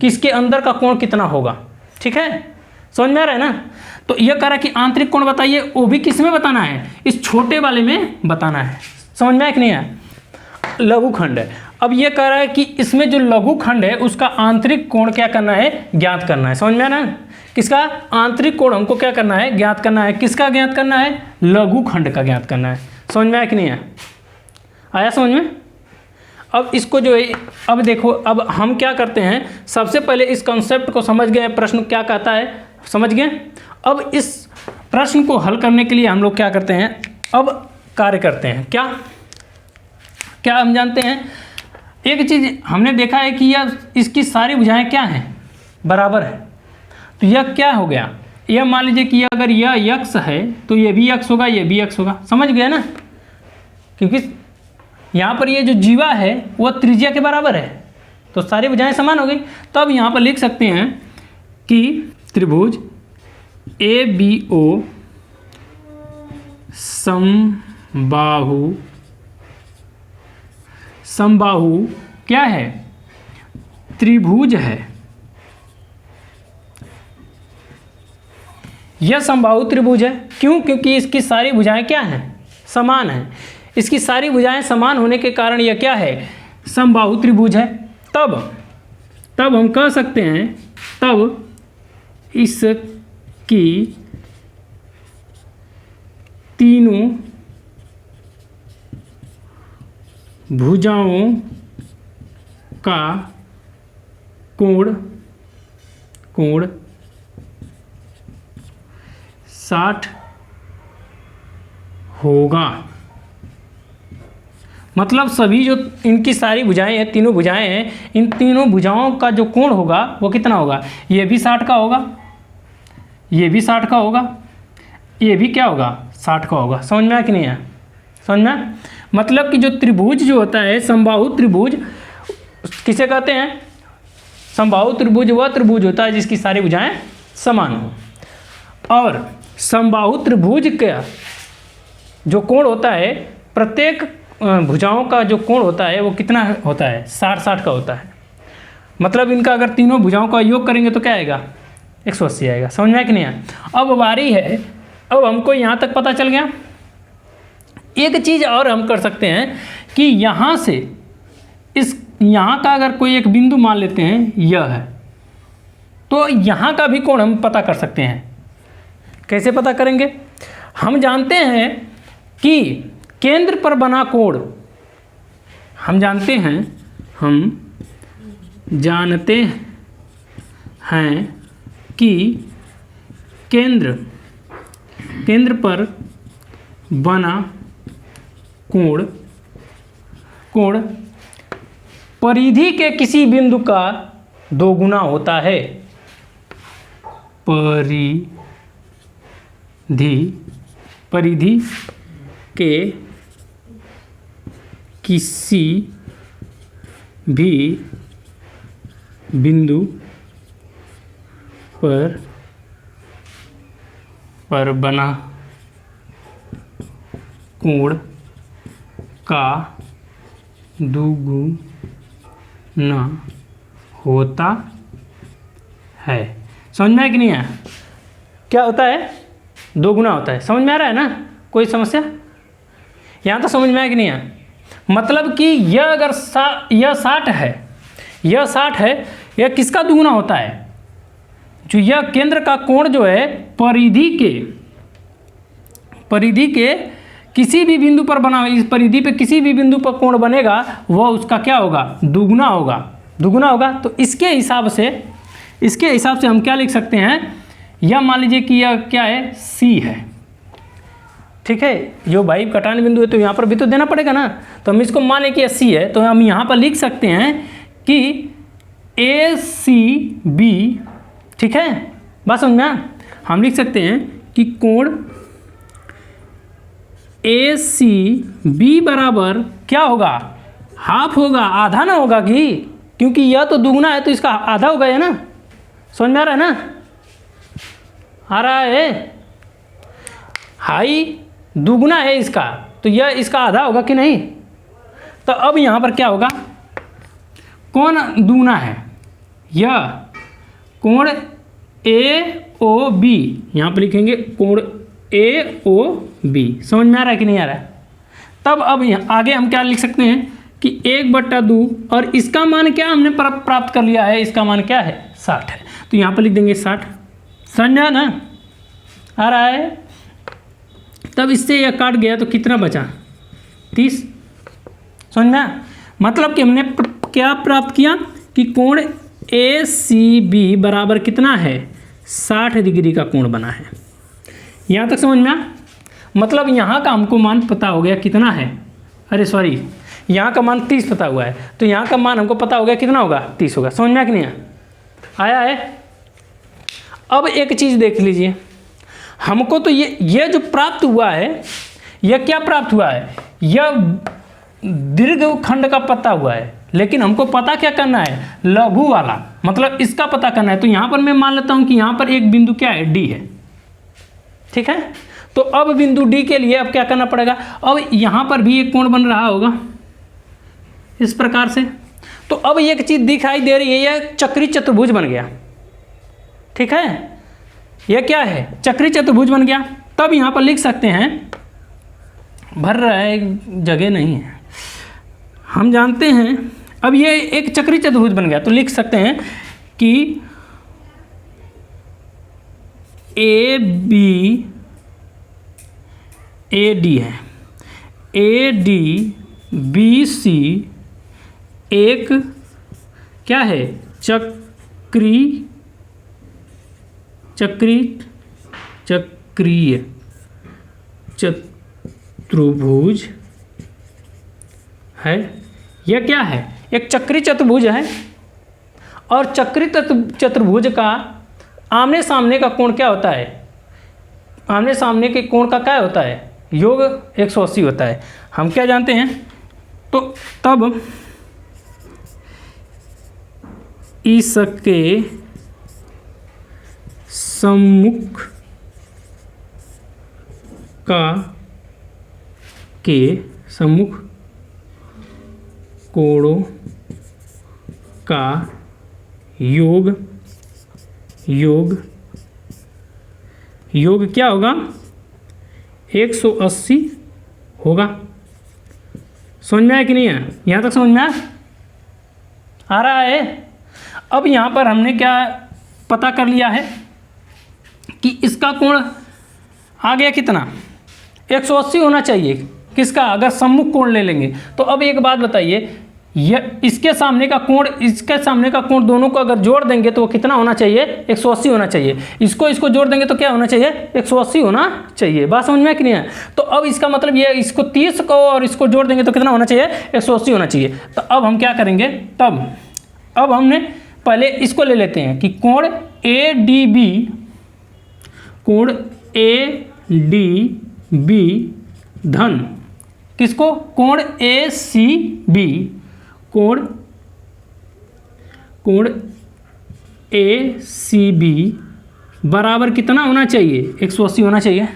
कि इसके अंदर का कोण कितना होगा, ठीक है। समझ में आ रहा है ना? तो यह कह रहा है कि आंतरिक कोण बताइए, वो भी किस में बताना है, इस छोटे वाले में बताना है। समझ में आया कि नहीं है? लघु खंड है। अब ये कह रहा है कि इसमें जो लघु खंड है उसका आंतरिक कोण क्या करना है, ज्ञात करना है। समझ में आ रहा है? किसका आंतरिक कोण हमको क्या करना है, ज्ञात करना है। किसका ज्ञात करना है, लघु खंड का ज्ञात करना है। समझ में आया कि नहीं है? आया समझ में? अब इसको जो है, अब देखो, अब हम क्या करते हैं, सबसे पहले इस कॉन्सेप्ट को समझ गए, प्रश्न क्या कहता है समझ गए। अब इस प्रश्न को हल करने के लिए हम लोग क्या करते हैं, अब कार्य करते हैं। क्या क्या हम जानते हैं, एक चीज़ हमने देखा है कि यह इसकी सारी भुजाएं क्या हैं, बराबर है। तो यह क्या हो गया, यह मान लीजिए कि अगर यह x है तो ये भी x होगा, ये भी x होगा। समझ गए ना? क्योंकि यहाँ पर ये जो जीवा है वह त्रिज्या के बराबर है, तो सारी भुजाएं समान हो गई। तो अब यहाँ पर लिख सकते हैं कि त्रिभुज ABO समबाहु क्या है, त्रिभुज है। यह समबाहु त्रिभुज है। क्यों? क्योंकि इसकी सारी भुजाएं क्या हैं, समान हैं। इसकी सारी भुजाएं समान होने के कारण यह क्या है, समबाहु त्रिभुज है। तब हम कह सकते हैं, तब इसकी तीनों भुजाओं का कोण 60 होगा। मतलब सभी जो इनकी सारी भुजाएं हैं, तीनों भुजाएं हैं, इन तीनों भुजाओं का जो कोण होगा वो कितना होगा, ये भी 60 का होगा, ये भी 60 का होगा, ये भी क्या होगा, 60 का होगा। समझ में आया कि नहीं आया? समझ में? मतलब कि जो त्रिभुज जो होता है, समबाहु त्रिभुज किसे कहते हैं, समबाहु त्रिभुज वह त्रिभुज होता है जिसकी सारी भुजाएं समान हो। और समबाहु त्रिभुज का जो कोण होता है, प्रत्येक भुजाओं का जो कोण होता है वो कितना होता है, 60 का होता है। मतलब इनका अगर तीनों भुजाओं का योग करेंगे तो क्या आएगा, 180 आएगा। समझ में आया कि नहीं आया? अब बारी है, अब हमको यहाँ तक पता चल गया। एक चीज़ और हम कर सकते हैं कि यहाँ से यहाँ का अगर कोई एक बिंदु मान लेते हैं, यह है, तो यहाँ का भी कोण हम पता कर सकते हैं। कैसे पता करेंगे? हम जानते हैं कि केंद्र पर बना कोण, हम जानते हैं, हम जानते हैं कि केंद्र पर बना कोण परिधि के किसी बिंदु का दोगुना होता है। परिधि के किसी भी बिंदु पर बना कोण का दुगुना होता है। समझ में आया कि नहीं आया? क्या होता है? दोगुना होता है। समझ में आ रहा है ना? कोई समस्या यहाँ तो समझ में आया कि नहीं आया? मतलब कि यह अगर यह 60 है, यह किसका दुगुना होता है? जो यह केंद्र का कोण जो है परिधि के किसी भी बिंदु पर बना, इस परिधि पे किसी भी बिंदु पर कोण बनेगा वह उसका क्या होगा? दुगुना होगा। तो इसके हिसाब से हम क्या लिख सकते हैं? यह मान लीजिए कि यह क्या है? सी है, ठीक है। जो भाई कटान बिंदु है तो यहाँ पर भी तो देना पड़ेगा ना। तो हम इसको मान लें कि यह सी है, तो हम यहाँ पर लिख सकते हैं कि ए सी बी, ठीक है। बात समझ में? हम लिख सकते हैं कि कोण ए सी बी बराबर क्या होगा? हाफ होगा, आधा ना होगा क्योंकि यह तो दुगुना है तो इसका आधा होगा है ना। समझ में आ रहा है ना? आ रहा है? हाई दुगुना है इसका, तो यह इसका आधा होगा कि नहीं? तो अब यहाँ पर क्या होगा? कौन दुगुना है? यह कोण ए ओ बी, यहाँ पर लिखेंगे कोण ए ओ बी। समझ में आ रहा है कि नहीं आ रहा है? तब अब आगे हम क्या लिख सकते हैं कि 1/2 और इसका मान क्या हमने प्राप्त कर लिया है? इसका मान क्या है? 60 है। तो यहाँ पर लिख देंगे 60। समझा ना? आ रहा है? तब इससे यह काट गया तो कितना बचा? 30। समझ में? मतलब कि हमने क्या प्राप्त किया कि कोण ए सी बी बराबर कितना है? 60 डिग्री का कोण बना है। यहाँ तक समझ में आ? मतलब यहाँ का हमको मान पता हो गया कितना है, अरे सॉरी, यहाँ का मान 30 पता हुआ है, तो यहाँ का मान हमको पता हो गया कितना होगा? 30 होगा। समझ में आ कि नहीं आया है? अब एक चीज़ देख लीजिए, हमको तो ये जो प्राप्त हुआ है, यह क्या प्राप्त हुआ है? यह दीर्घ खंड का पता हुआ है, लेकिन हमको पता क्या करना है? लघु वाला, मतलब इसका पता करना है। तो यहाँ पर मैं मान लेता हूँ कि यहाँ पर एक बिंदु क्या है? डी है, ठीक है। तो अब बिंदु डी के लिए अब क्या करना पड़ेगा? अब यहाँ पर भी एक कोण बन रहा होगा इस प्रकार से। तो अब एक चीज़ दिखाई दे रही है, यह चक्री चतुर्भुज बन गया, ठीक है। यह क्या है? चक्री चतुर्भुज बन गया। तब यहाँ पर लिख सकते हैं, भर रहा है, जगह नहीं है, हम जानते हैं। अब ये एक चक्री चतुर्भुज बन गया तो लिख सकते हैं कि ए बी ए डी है, ए डी बी सी एक क्या है? चक्रीय चतुर्भुज है। यह क्या है? एक चक्री चतुर्भुज है। और चक्री चतुर्भुज का आमने सामने का कोण क्या होता है? आमने सामने के कोण का क्या होता है? योग 180 होता है। हम क्या जानते हैं? तो तब इसके सम्मुख सम्मुख कोणों का योग क्या होगा? 180 होगा। समझ में आया कि नहीं है? यहाँ तक समझ में आ रहा है? अब यहाँ पर हमने क्या पता कर लिया है कि इसका कोण आ गया कितना? 180 होना चाहिए। किसका? अगर सम्मुख कोण ले लेंगे तो। अब एक बात बताइए, यह इसके सामने का कोण, इसके सामने का कोण दोनों को अगर जोड़ देंगे तो वो कितना होना चाहिए, 180 होना चाहिए। इसको जोड़ देंगे तो क्या होना चाहिए, 180 होना चाहिए। बात समझ में कि नहीं है? तो अब इसका मतलब ये इसको 30 को और इसको जोड़ देंगे तो कितना होना चाहिए, 180 होना चाहिए। तो अब हम क्या करेंगे, अब हमने पहले इसको ले लेते हैं कि कोण ADB, कोण ADB धन किसको, कोण ACB, कोण ACB बराबर कितना होना चाहिए, 180 होना चाहिए।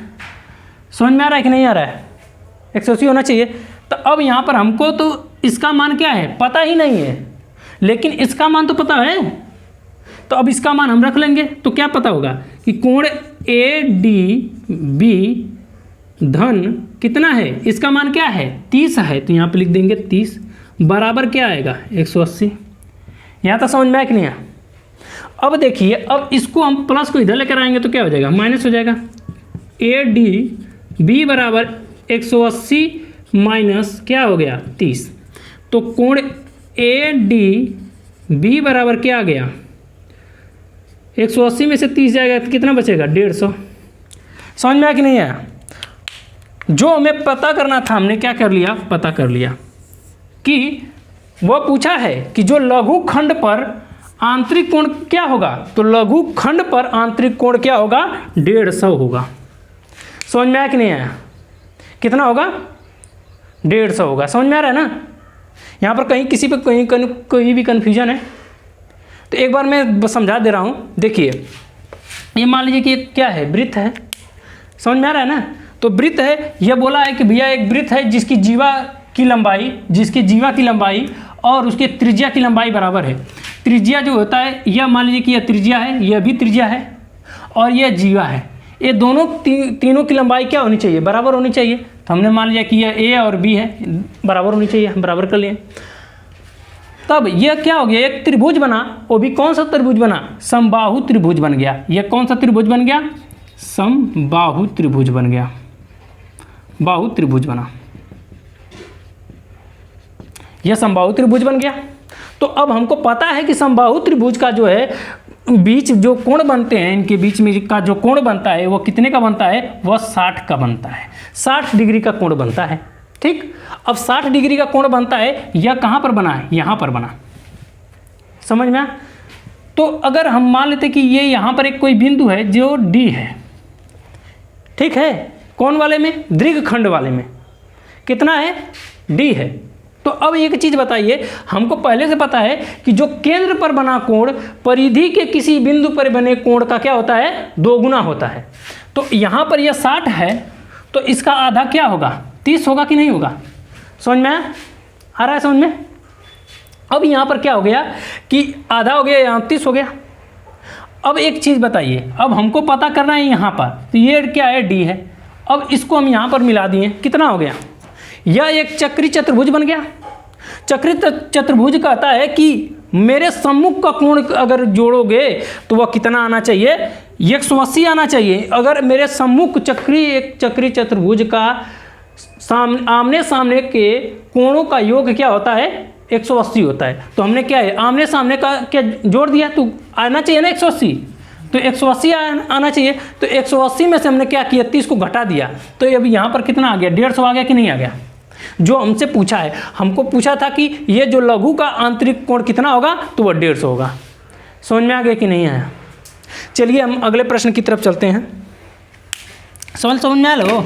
समझ में आ रहा है कि नहीं आ रहा है, 180 होना चाहिए। तो अब यहाँ पर हमको तो इसका मान क्या है पता ही नहीं है, लेकिन इसका मान तो पता है। तो अब इसका मान हम रख लेंगे तो क्या पता होगा कि कोण ADB धन कितना है, इसका मान क्या है, 30 है। तो यहाँ पे लिख देंगे 30 बराबर क्या आएगा, 180। यहाँ तक समझ में आया कि नहीं आया? अब देखिए, अब इसको हम प्लस को इधर लेकर आएंगे तो क्या हो जाएगा, माइनस हो जाएगा। ADB बराबर 180 माइनस क्या हो गया, 30। तो कोण ADB बराबर क्या आ गया, 180 में से 30 जाएगा तो कितना बचेगा, 150। समझ में आया कि नहीं आया? जो हमें पता करना था हमने क्या कर लिया, पता कर लिया कि वो पूछा है कि जो लघु खंड पर आंतरिक कोण क्या होगा, तो लघु खंड पर आंतरिक कोण क्या होगा, 150 होगा। समझ में आया कि नहीं आया? कितना होगा, 150 होगा। समझ में आ रहा है ना? यहाँ पर कहीं किसी पे कोई भी कन्फ्यूजन है तो एक बार मैं समझा दे रहा हूँ। देखिए, ये मान लीजिए कि क्या है, वृत्त है। समझ में आ रहा है ना? तो वृत्त है, यह बोला है कि भैया एक वृत्त है जिसकी जीवा की लंबाई और उसके त्रिज्या की लंबाई बराबर है। त्रिज्या जो होता है, यह मान लीजिए कि यह त्रिज्या है, यह भी त्रिज्या है और यह जीवा है। ये दोनों तीनों की लंबाई क्या होनी चाहिए, बराबर होनी चाहिए। तो हमने मान लिया कि यह A और B है, बराबर होनी चाहिए, बराबर कर लिए। तब यह क्या हो गया, एक त्रिभुज बना। वो भी कौन सा त्रिभुज बना, समबाहु त्रिभुज बन गया। यह कौन सा त्रिभुज बन गया, समबाहु त्रिभुज बन गया, बाहु त्रिभुज बना, यह समबाहु त्रिभुज बन गया। तो अब हमको पता है कि समबाहु त्रिभुज का जो है बीच जो कोण बनते हैं, इनके बीच में का जो कोण बनता है वो कितने का बनता है, वह 60 का बनता है, 60 डिग्री का कोण बनता है। ठीक, अब 60 डिग्री का कोण बनता है, यह कहाँ पर बना है, यहाँ पर बना। समझ में? तो अगर हम मान लेते कि ये यहाँ पर एक कोई बिंदु है जो D है, ठीक है, कौन वाले में, दीर्घ खंड वाले में कितना है, D है। तो अब एक चीज़ बताइए, हमको पहले से पता है कि जो केंद्र पर बना कोण परिधि के किसी बिंदु पर बने कोण का क्या होता है, 2 गुना होता है। तो यहाँ पर यह 60 है तो इसका आधा क्या होगा, 30 होगा कि नहीं होगा। समझ में आ रहा है, समझ में? अब यहाँ पर क्या हो गया कि आधा हो गया, यहाँ 30 हो गया। अब एक चीज़ बताइए, अब हमको पता करना है यहाँ पर, तो ये क्या है, D है। अब इसको हम यहाँ पर मिला दिए, कितना हो गया, यह एक चक्री चतुर्भुज बन गया। चक्री चतुर्भुज कहता है कि मेरे सम्मुख का कोण अगर जोड़ोगे तो वह कितना आना चाहिए, 180 आना चाहिए। अगर मेरे सम्मुख एक चक्री चतुर्भुज का आमने सामने के कोणों का योग क्या होता है, 180 होता है। तो हमने क्या है, आमने सामने का क्या जोड़ दिया, तो आना चाहिए ना 180, तो 180 आना चाहिए। तो 180 में से हमने क्या किया, 30 को घटा दिया। तो अभी यहाँ पर कितना आ गया, 150 आ गया कि नहीं आ गया। जो हमसे पूछा है, हमको पूछा था कि ये जो लघु का आंतरिक कोण कितना होगा, तो वह 150 होगा। समझ में आ गया कि नहीं आया? चलिए हम अगले प्रश्न की तरफ चलते हैं। समझ में आया लो?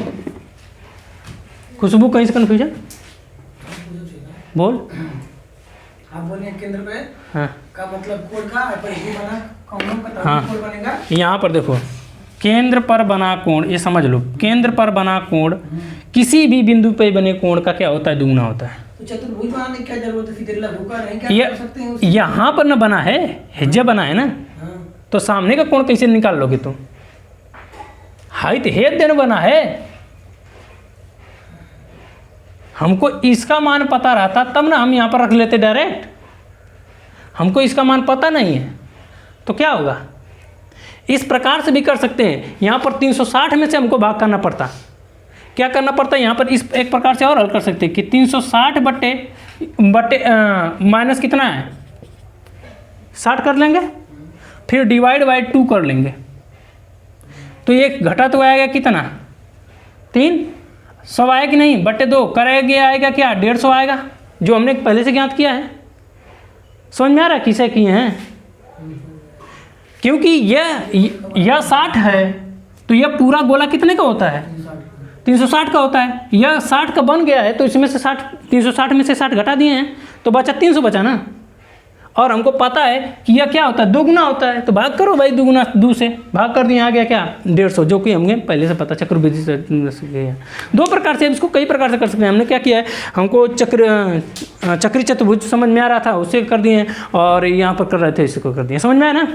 खुशबू कहीं से कन्फ्यूजन बोल। आप बोलिए केंद्र पे हाँ का मतलब कोण का परिधि बना कोणों का हाँ। कोण बनेगा। यहाँ पर देखो, केंद्र पर बना कोण, ये समझ लो, केंद्र पर बना कोण किसी भी बिंदु पर बने कोण का क्या होता है, दुगुना होता है। तो चतुर्भुज बनाने की क्या जरूरत है, फिर लघु का नहीं क्या कर सकते हैं उससे? यहाँ पर न बना है, हेज्जा बना है ना, हाँ। तो सामने का कोण कैसे निकाल लोगे तुम, हाइट हेड देन बना है। हमको इसका मान पता रहता तब ना हम यहाँ पर रख लेते डायरेक्ट। हमको इसका मान पता नहीं है तो क्या होगा, इस प्रकार से भी कर सकते हैं। यहाँ पर 360 में से हमको भाग करना पड़ता, क्या करना पड़ता है यहाँ पर, इस एक प्रकार से और हल कर सकते हैं कि 360 बटे माइनस कितना है 60 कर लेंगे, फिर डिवाइड बाई 2 कर लेंगे, तो ये घटा तो आएगा कितना 300 आया कि नहीं, बटे 2 करेंगे आएगा क्या 150 आएगा, जो हमने पहले से ज्ञात किया है। समझ में आ रहा है किसे किए हैं, क्योंकि यह 60 है तो यह पूरा गोला कितने का होता है 360 का होता है, यह 60 का बन गया है तो इसमें से 360 में से 60 घटा दिए हैं तो बचा 300 बचा ना, और हमको पता है कि यह क्या होता है 2 गुना होता है, तो भाग करो भाई 2 गुना 2 से भाग कर दिए, आ गया क्या 150, जो कि हमें पहले से पता चक्रवृद्धि से गया। 2 प्रकार से इसको कई प्रकार से कर सकते हैं। हमने क्या किया है, हमको चक्री चतुर्भुज समझ में आ रहा था उससे कर दिए, और यहाँ पर कर रहे थे इसको कर दिए। समझ में आया ना,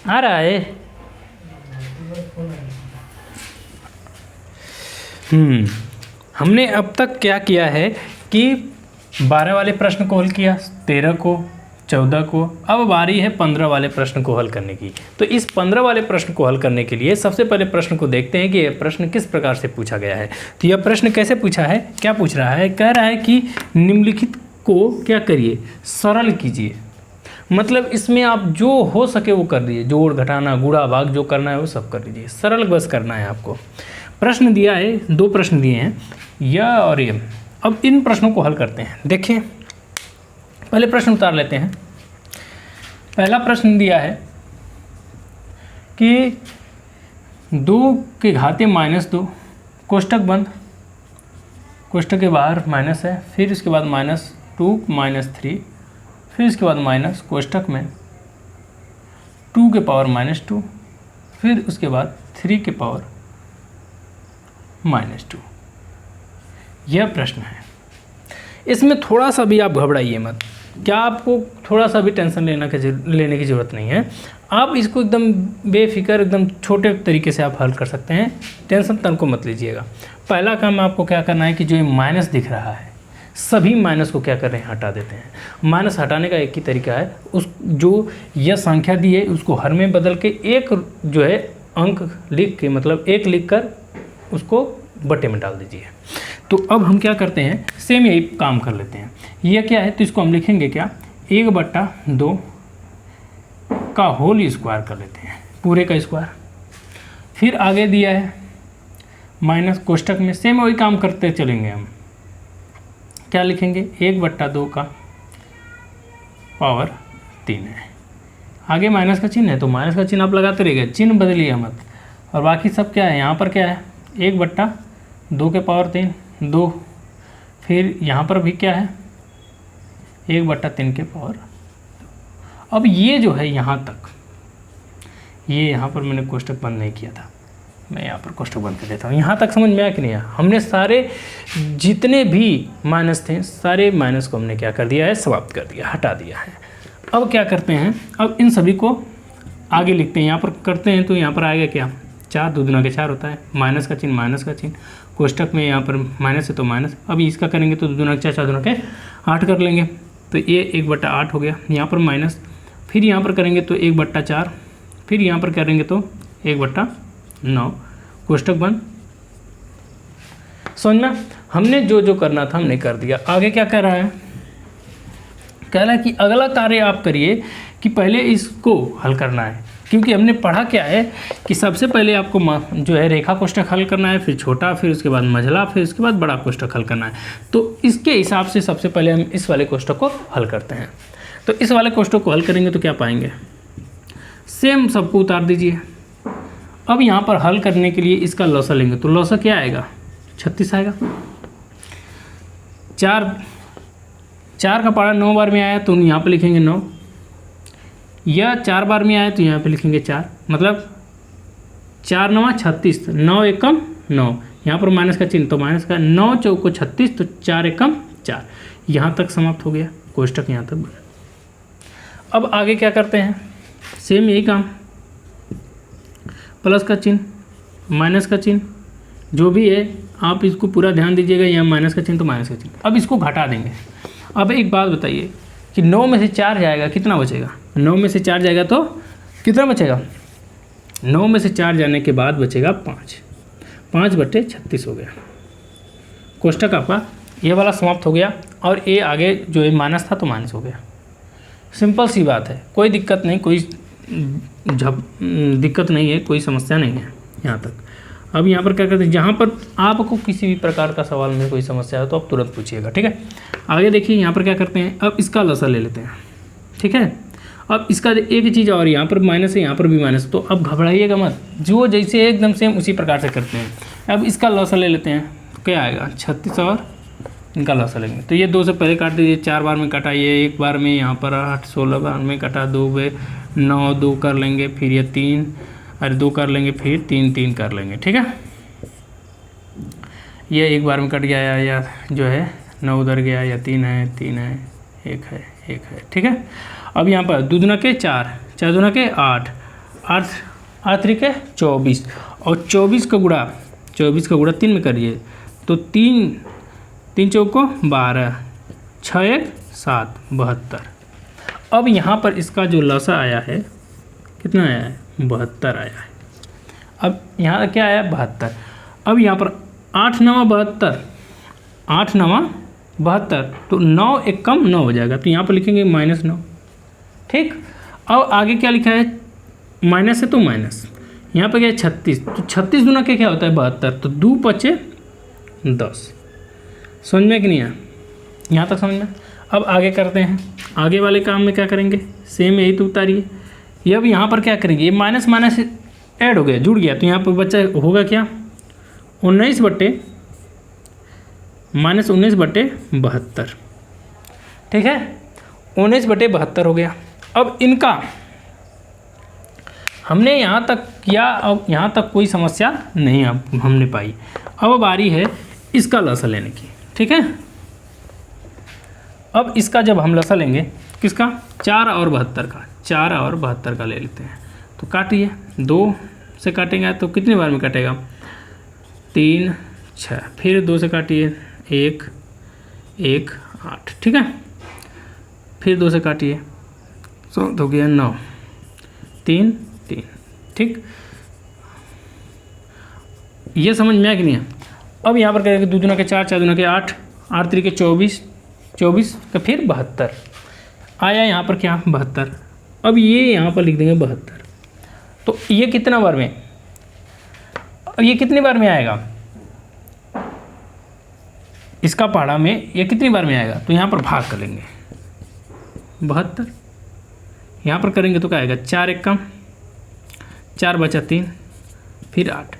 आ रहा है। हमने अब तक क्या किया है कि 12 वाले प्रश्न को हल किया, 13 को, 14 को, अब बारी है 15 वाले प्रश्न को हल करने की। तो इस 15 वाले प्रश्न को हल करने के लिए सबसे पहले प्रश्न को देखते हैं कि यह प्रश्न किस प्रकार से पूछा गया है। तो यह प्रश्न कैसे पूछा है, क्या पूछ रहा है, कह रहा है कि निम्नलिखित को क्या करिए सरल कीजिए, मतलब इसमें आप जो हो सके वो कर दीजिए, जोड़ घटाना गुणा भाग जो करना है वो सब कर लीजिए, सरल बस करना है आपको। प्रश्न दिया है, 2 प्रश्न दिए हैं, यह और ये। अब इन प्रश्नों को हल करते हैं। देखिए पहले प्रश्न उतार लेते हैं। पहला प्रश्न दिया है कि 2 के घाते -2 कोष्टक बंद, कोष्टक के बाहर माइनस है, फिर इसके बाद -2 -3, फिर इसके बाद माइनस कोष्टक में 2 के पावर -2, फिर उसके बाद 3 के पावर -2। यह प्रश्न है। इसमें थोड़ा सा भी आप घबराइए मत, क्या आपको थोड़ा सा भी टेंशन लेने की ज़रूरत नहीं है। आप इसको एकदम बेफिक्र एकदम छोटे तरीके से आप हल कर सकते हैं, टेंशन तन को मत लीजिएगा। पहला काम आपको क्या करना है कि जो ये माइनस दिख रहा है सभी माइनस को क्या कर रहे हैं हटा देते हैं। माइनस हटाने का एक ही तरीका है, उस जो यह संख्या दी है उसको हर में बदल के एक जो है अंक लिख के, मतलब 1 लिख कर उसको बटे में डाल दीजिए। तो अब हम क्या करते हैं, सेम यही काम कर लेते हैं। यह क्या है तो इसको हम लिखेंगे क्या 1/2 का होल स्क्वायर कर लेते हैं, पूरे का स्क्वायर। फिर आगे दिया है माइनस कोष्टक में सेम वही काम करते चलेंगे। हम क्या लिखेंगे 1/2 का पावर 3 है, आगे माइनस का चिन्ह है तो माइनस का चिन्ह आप लगाते रहिएगा, चिन्ह बदलिए मत। और बाकी सब क्या है, यहाँ पर क्या है 1/2 के पावर 3 2, फिर यहाँ पर भी क्या है 1/3 के पावर। अब ये जो है यहाँ तक, ये यहाँ पर मैंने कोष्टक बंद नहीं किया था, मैं यहाँ पर कोष्टक बंद कर देता हूँ। यहाँ तक समझ में आया कि नहीं आया, हमने सारे जितने भी माइनस थे सारे माइनस को हमने क्या कर दिया है समाप्त कर दिया, हटा दिया है। अब क्या करते हैं, अब इन सभी को आगे लिखते हैं। यहाँ पर करते हैं तो यहाँ पर आएगा क्या 4 2 दूना के 4 होता है, माइनस का चिन्ह, कोष्टक में यहाँ पर माइनस है तो माइनस। अब इसका करेंगे तो 2 दूना के 4 4 दूना के 8 कर लेंगे, तो ये 1/8 हो गया। यहाँ पर माइनस, फिर यहाँ पर करेंगे तो 1/4, फिर यहाँ पर करेंगे तो 1/9, कोष्टक बंद। समझ में, हमने जो जो करना था हमने कर दिया। आगे क्या कह रहा है, कह रहा है कि अगला कार्य आप करिए कि पहले इसको हल करना है, क्योंकि हमने पढ़ा क्या है कि सबसे पहले आपको जो है रेखा कोष्टक हल करना है, फिर छोटा, फिर उसके बाद मझला, फिर उसके बाद बड़ा कोष्टक हल करना है। तो इसके हिसाब से सबसे पहले हम इस वाले कोष्टक को हल करते हैं। तो इस वाले कोष्टक को हल करेंगे तो क्या पाएंगे, सेम सबको उतार दीजिए। अब यहाँ पर हल करने के लिए इसका लौसा लेंगे तो लौसा क्या आएगा 36 आएगा। 4 का पारा 9 बार में आया तो यहाँ पर लिखेंगे 9, या 4 बार में आया तो यहाँ पे लिखेंगे 4, मतलब 4 9 36, 9 एकम 9, यहाँ पर माइनस का चिन्ह तो माइनस का, 9 चौको 36 तो 4 एकम 4। यहाँ तक समाप्त हो गया कोष्टक, यहाँ तक बना। अब आगे क्या करते हैं, सेम यही काम, प्लस का चिन्ह माइनस का चिन्ह जो भी है आप इसको पूरा ध्यान दीजिएगा, यहाँ माइनस का चिन्ह तो माइनस का चिन्ह। अब इसको घटा देंगे। अब एक बात बताइए कि 9 में से 4 जाएगा कितना बचेगा, 9 में से 4 जाएगा तो कितना बचेगा, 9 में से 4 जाने के बाद बचेगा 5। 5/36 हो गया। कोष्टक आपका ये वाला समाप्त हो गया और ये आगे जो है माइनस था तो माइनस हो गया। सिंपल सी बात है, कोई दिक्कत नहीं, कोई दिक्कत नहीं है, कोई समस्या नहीं है यहाँ तक। अब यहाँ पर क्या करते हैं, जहाँ पर आपको किसी भी प्रकार का सवाल में कोई समस्या है तो आप तुरंत पूछिएगा, ठीक है। आगे देखिए यहाँ पर क्या करते हैं, अब इसका लसा ले लेते हैं, ठीक है। अब इसका एक चीज़ और, यहाँ पर माइनस है, यहाँ पर भी माइनस, तो अब घबराइएगा मत, जो जैसे एकदम सेम उसी प्रकार से करते हैं। अब इसका लसा ले लेते हैं, तो क्या आएगा 36 और इनका लसा लेंगे। तो ये 2 से पहले काट दीजिए, 4 बार में कटा, ये 1 बार में, यहाँ पर 8 16 बार में कटा, 2 में 9, 2 कर लेंगे, फिर ये 3 और 2 कर लेंगे, फिर 3 3 कर लेंगे, ठीक है। ये 1 बार में कट गया या जो है 9 उधर गया, या 3 है 3 है, 1 है 1 है, ठीक है। अब यहाँ पर 2 दूना के 4, 4 दूना के 8, 8 3 के 24 और 24 का गुणा 3 में करिए तो 3 चौको 12, 6 1 7 72। अब यहाँ पर इसका जो लसा आया है कितना आया है, 72 आया है। अब यहाँ क्या आया 72। अब यहाँ पर 8 9 72, 8 9 72, तो 9 एक कम 9 हो जाएगा, तो यहाँ पर लिखेंगे -9, ठीक। अब आगे क्या लिखा है, माइनस है तो माइनस, यहाँ पर क्या है 36, तो 36 दूना के क्या होता है 72, तो 2 5 10। समझ में कि नहीं है, यहाँ तक समझ में। अब आगे करते हैं, आगे वाले काम में क्या करेंगे, सेम यही तो उतारिए। ये अब यहाँ पर क्या करेंगे, ये माइनस माइनस ऐड हो गया, जुड़ गया, तो यहाँ पर बच्चा होगा क्या 19/72, ठीक है, 19/72 हो गया। अब इनका हमने यहाँ तक किया, अब यहाँ तक कोई समस्या नहीं अब हमने पाई। अब बारी है इसका लसा लेने की, ठीक है। अब इसका जब हम लसा लेंगे किसका, 4 और 72 का, 4 और 72 का ले लेते हैं, तो काटिए, 2 से काटेंगे तो कितनी बार में कटेगा 3 6, फिर 2 से काटिए 1 1 8, ठीक है, फिर 2 से काटिए तो हो गया 9 3 3, ठीक। ये समझ में आया कि नहीं है। अब यहाँ पर करेंगे 2 दूना के 4, 4 दूना के 8, 8 3 के 24, 24 का फिर 72 आया, यहाँ पर क्या 72। अब ये यहाँ पर लिख देंगे 72, तो ये कितना बार में, अब ये कितनी बार में आएगा, इसका पहाड़ा में ये कितनी बार में आएगा, तो यहाँ पर भाग कर लेंगे 72, यहाँ पर करेंगे तो क्या आएगा 4 1 कम 4 बचा 3, फिर 8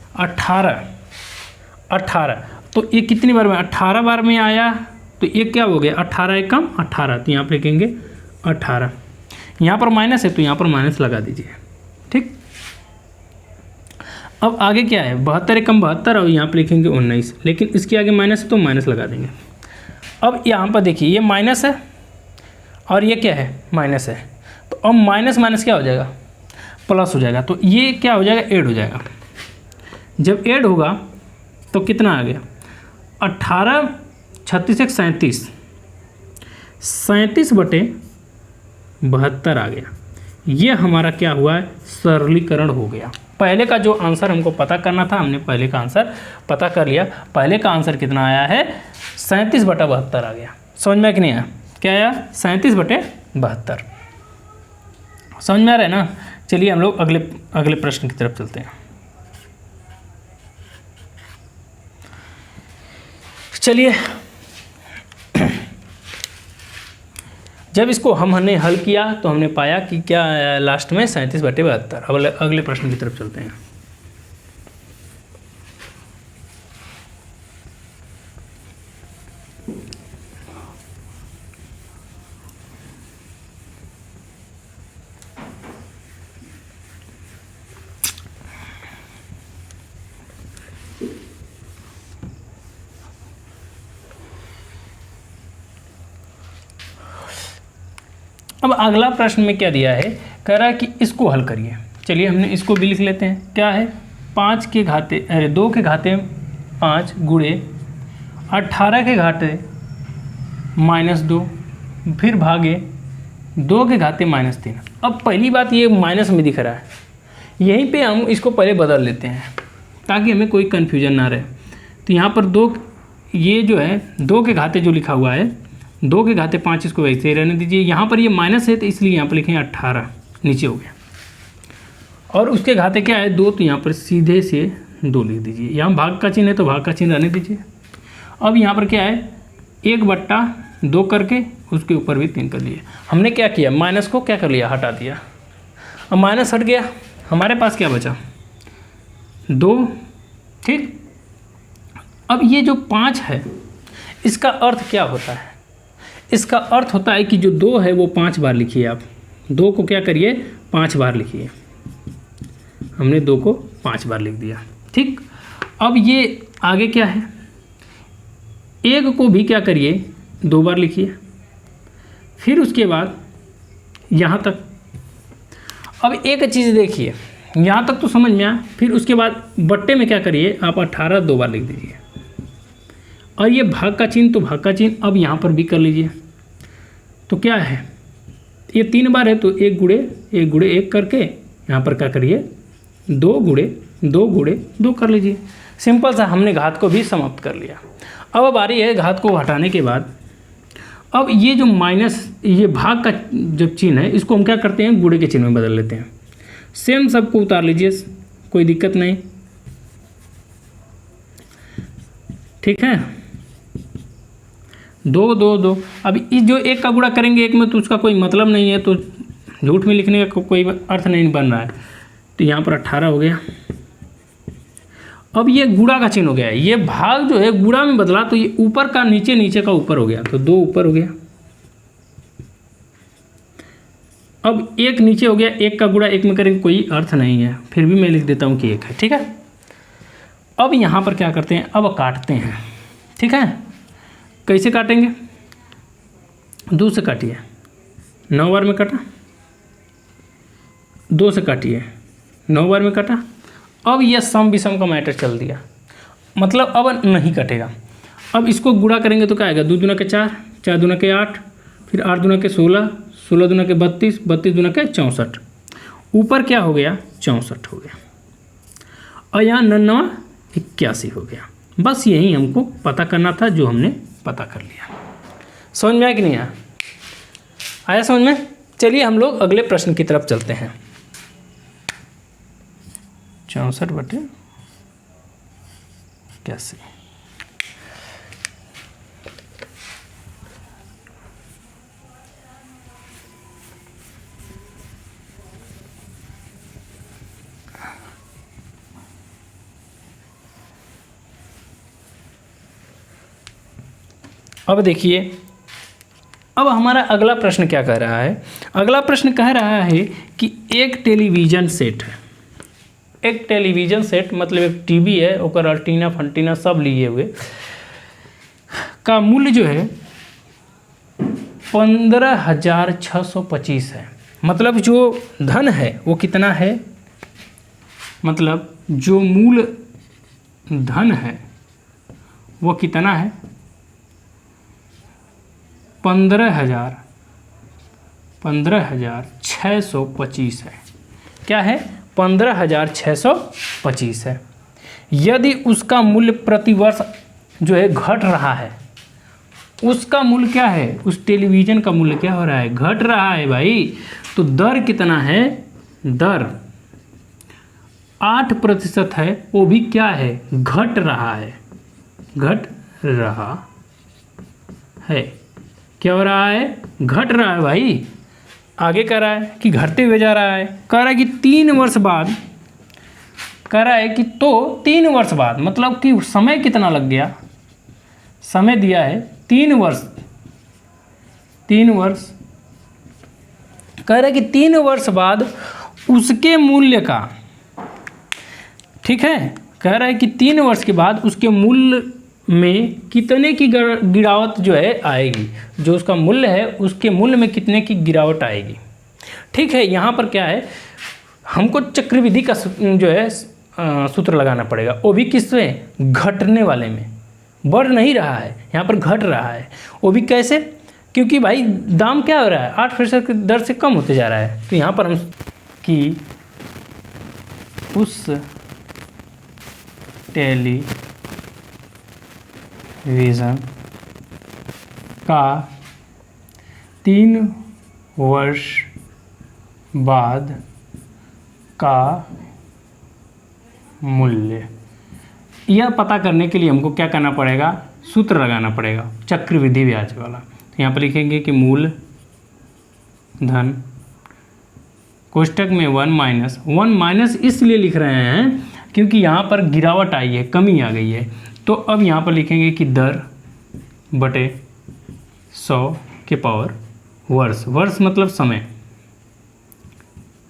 18, तो ये कितनी बार में 18 बार में आया, तो ये क्या हो गया 18 1 कम 18, तो यहाँ पर लिखेंगे 18। यहाँ पर माइनस है तो यहाँ पर माइनस लगा दीजिए, ठीक। अब आगे क्या है 72 1 कम 72 और यहाँ पर लिखेंगे 19, लेकिन इसके आगे माइनस है तो माइनस लगा देंगे। अब यहाँ पर देखिए ये माइनस है और ये क्या है माइनस है, तो अब माइनस माइनस क्या हो जाएगा प्लस हो जाएगा, तो ये क्या हो जाएगा ऐड हो जाएगा। जब ऐड होगा तो कितना आ गया 18 36 1 37, 37/72 आ गया। ये हमारा क्या हुआ है सरलीकरण हो गया। पहले का जो आंसर हमको पता करना था हमने पहले का आंसर पता कर लिया। पहले का आंसर कितना आया है 37/72 आ गया। समझ में कि नहीं आया, क्या आया 37/72। समझ में आ रहा है ना। चलिए हम लोग अगले प्रश्न की तरफ चलते हैं। चलिए जब इसको हमने हल किया तो हमने पाया कि क्या लास्ट में 37/72। अब अगले प्रश्न की तरफ चलते हैं। अब अगला प्रश्न में क्या दिया है, कह रहा है कि इसको हल करिए। चलिए हमने इसको भी लिख लेते हैं। क्या है 2 के घाते 5 गुणे 18 के घाते -2 फिर भागे 2 के घाते -3। अब पहली बात ये माइनस में दिख रहा है, यहीं पे हम इसको पहले बदल लेते हैं। ताकि हमें कोई कन्फ्यूजन ना रहे। तो यहाँ पर 2, ये जो है 2 के घाते जो लिखा हुआ है 2 के घाते 5, इसको वैसे ही रहने दीजिए। यहाँ पर ये माइनस है तो इसलिए यहाँ पर लिखें 18, नीचे हो गया। और उसके घाते क्या है 2, तो यहाँ पर सीधे से 2 लिख दीजिए। यहाँ भाग का चिन्ह है तो भाग का चिन्ह रहने दीजिए। अब यहाँ पर क्या है 1/2 करके उसके ऊपर भी 3 कर लिए। हमने क्या किया, माइनस को क्या कर लिया, हटा दिया। अब माइनस हट गया, हमारे पास क्या बचा 2, ठीक। अब ये जो 5 है इसका अर्थ क्या होता है, इसका अर्थ होता है कि जो 2 है वो 5 बार लिखिए। आप 2 को क्या करिए 5 बार लिखिए। हमने 2 को 5 बार लिख दिया, ठीक। अब ये आगे क्या है, 1 को भी क्या करिए 2 बार लिखिए। फिर उसके बाद यहाँ तक। अब एक चीज़ देखिए, यहाँ तक तो समझ में आया। फिर उसके बाद बट्टे में क्या करिए आप 18 2 बार लिख दीजिए। और ये भाग का चिन्ह, तो भाग का चिन्ह अब यहाँ पर भी कर लीजिए। तो क्या है, ये 3 बार है तो 1 गुणे 1 करके यहाँ पर क्या करिए 2 गुणे 2 कर लीजिए। सिंपल सा हमने घात को भी समाप्त कर लिया। अब बारी है घात को हटाने के बाद। अब ये जो माइनस, ये भाग का जब चिन्ह है इसको हम क्या करते हैं गुणे के चिन्ह में बदल लेते हैं। सेम सबको उतार लीजिए, कोई दिक्कत नहीं, ठीक है। 2 2 2। अब इस जो 1 का गुणा करेंगे 1 में तो उसका कोई मतलब नहीं है, तो झूठ में लिखने का कोई अर्थ नहीं बन रहा है। तो यहाँ पर 18 हो गया। अब ये गुणा का चिन्ह हो गया, ये भाग जो है गुणा में बदला तो ये ऊपर का नीचे, नीचे का ऊपर हो गया, तो 2 ऊपर हो गया। अब 1 नीचे हो गया, 1 का गुणा 1 में करेंगे कोई अर्थ नहीं है, फिर भी मैं लिख देता हूँ कि 1 है, ठीक है। अब यहाँ पर क्या करते हैं, अब काटते हैं, ठीक है। कैसे काटेंगे, 2 से काटिए, 9 बार में कटा, 2 से काटिए, 9 बार में कटा। अब यह सम विषम का मैटर चल दिया, मतलब अब नहीं कटेगा। अब इसको गुणा करेंगे तो क्या आएगा, 2 दूना के 4, 4 दूना के 8, फिर 8 दूना के 16, 16 दूना के 32, 32 दूना के 64। ऊपर क्या हो गया 64 हो गया। और यहाँ 99 81 हो गया। बस यही हमको पता करना था, जो हमने पता कर लिया। समझ में आया कि नहीं आया, आया समझ में। चलिए हम लोग अगले प्रश्न की तरफ चलते हैं। 64/81। अब देखिए, अब हमारा अगला प्रश्न क्या कह रहा है। अगला प्रश्न कह रहा है कि एक टेलीविज़न सेट है, एक टेलीविज़न सेट मतलब एक टीवी है, ओकर एंटीना फंटीना सब लिए हुए, का मूल्य जो है 15,625 है। मतलब जो धन है वो कितना है, मतलब जो मूल धन है वो कितना है 15,625 है। क्या है 15,625 है। यदि उसका मूल्य प्रतिवर्ष जो है घट रहा है, उसका मूल्य क्या है, उस टेलीविज़न का मूल्य क्या हो रहा है, घट रहा है भाई। तो दर कितना है, दर 8% है, वो भी क्या है घट रहा है, घट रहा है। क्या हो रहा है, घट रहा है भाई। आगे कह रहा है कि घटते हुए जा रहा है। कह रहा है कि 3 वर्ष बाद, कह रहा है कि तो 3 वर्ष बाद, मतलब कि समय कितना लग गया, समय दिया है 3 वर्ष, 3 वर्ष। कह रहा है कि 3 वर्ष बाद उसके मूल्य का, ठीक है, कह रहा है कि 3 वर्ष के बाद उसके मूल्य में कितने की गिरावट जो है आएगी, जो उसका मूल्य है उसके मूल्य में कितने की गिरावट आएगी। ठीक है, यहाँ पर क्या है, हमको चक्रवृद्धि का जो है सूत्र लगाना पड़ेगा, वो भी किसमें, घटने वाले में, बढ़ नहीं रहा है, यहाँ पर घट रहा है। वो भी कैसे, क्योंकि भाई दाम क्या हो रहा है 8% की दर से कम होते जा रहा है। तो यहाँ पर हम कि उस टेलीविज़न का 3 वर्ष बाद का मूल्य। यह पता करने के लिए हमको क्या करना पड़ेगा, सूत्र लगाना पड़ेगा, चक्रवृद्धि ब्याज वाला। तो यहाँ पर लिखेंगे कि मूल धन कोष्टक में 1 माइनस इसलिए लिख रहे हैं क्योंकि यहाँ पर गिरावट आई है, कमी आ गई है। तो अब यहाँ पर लिखेंगे कि दर बटे 100 के पावर वर्ष। वर्ष मतलब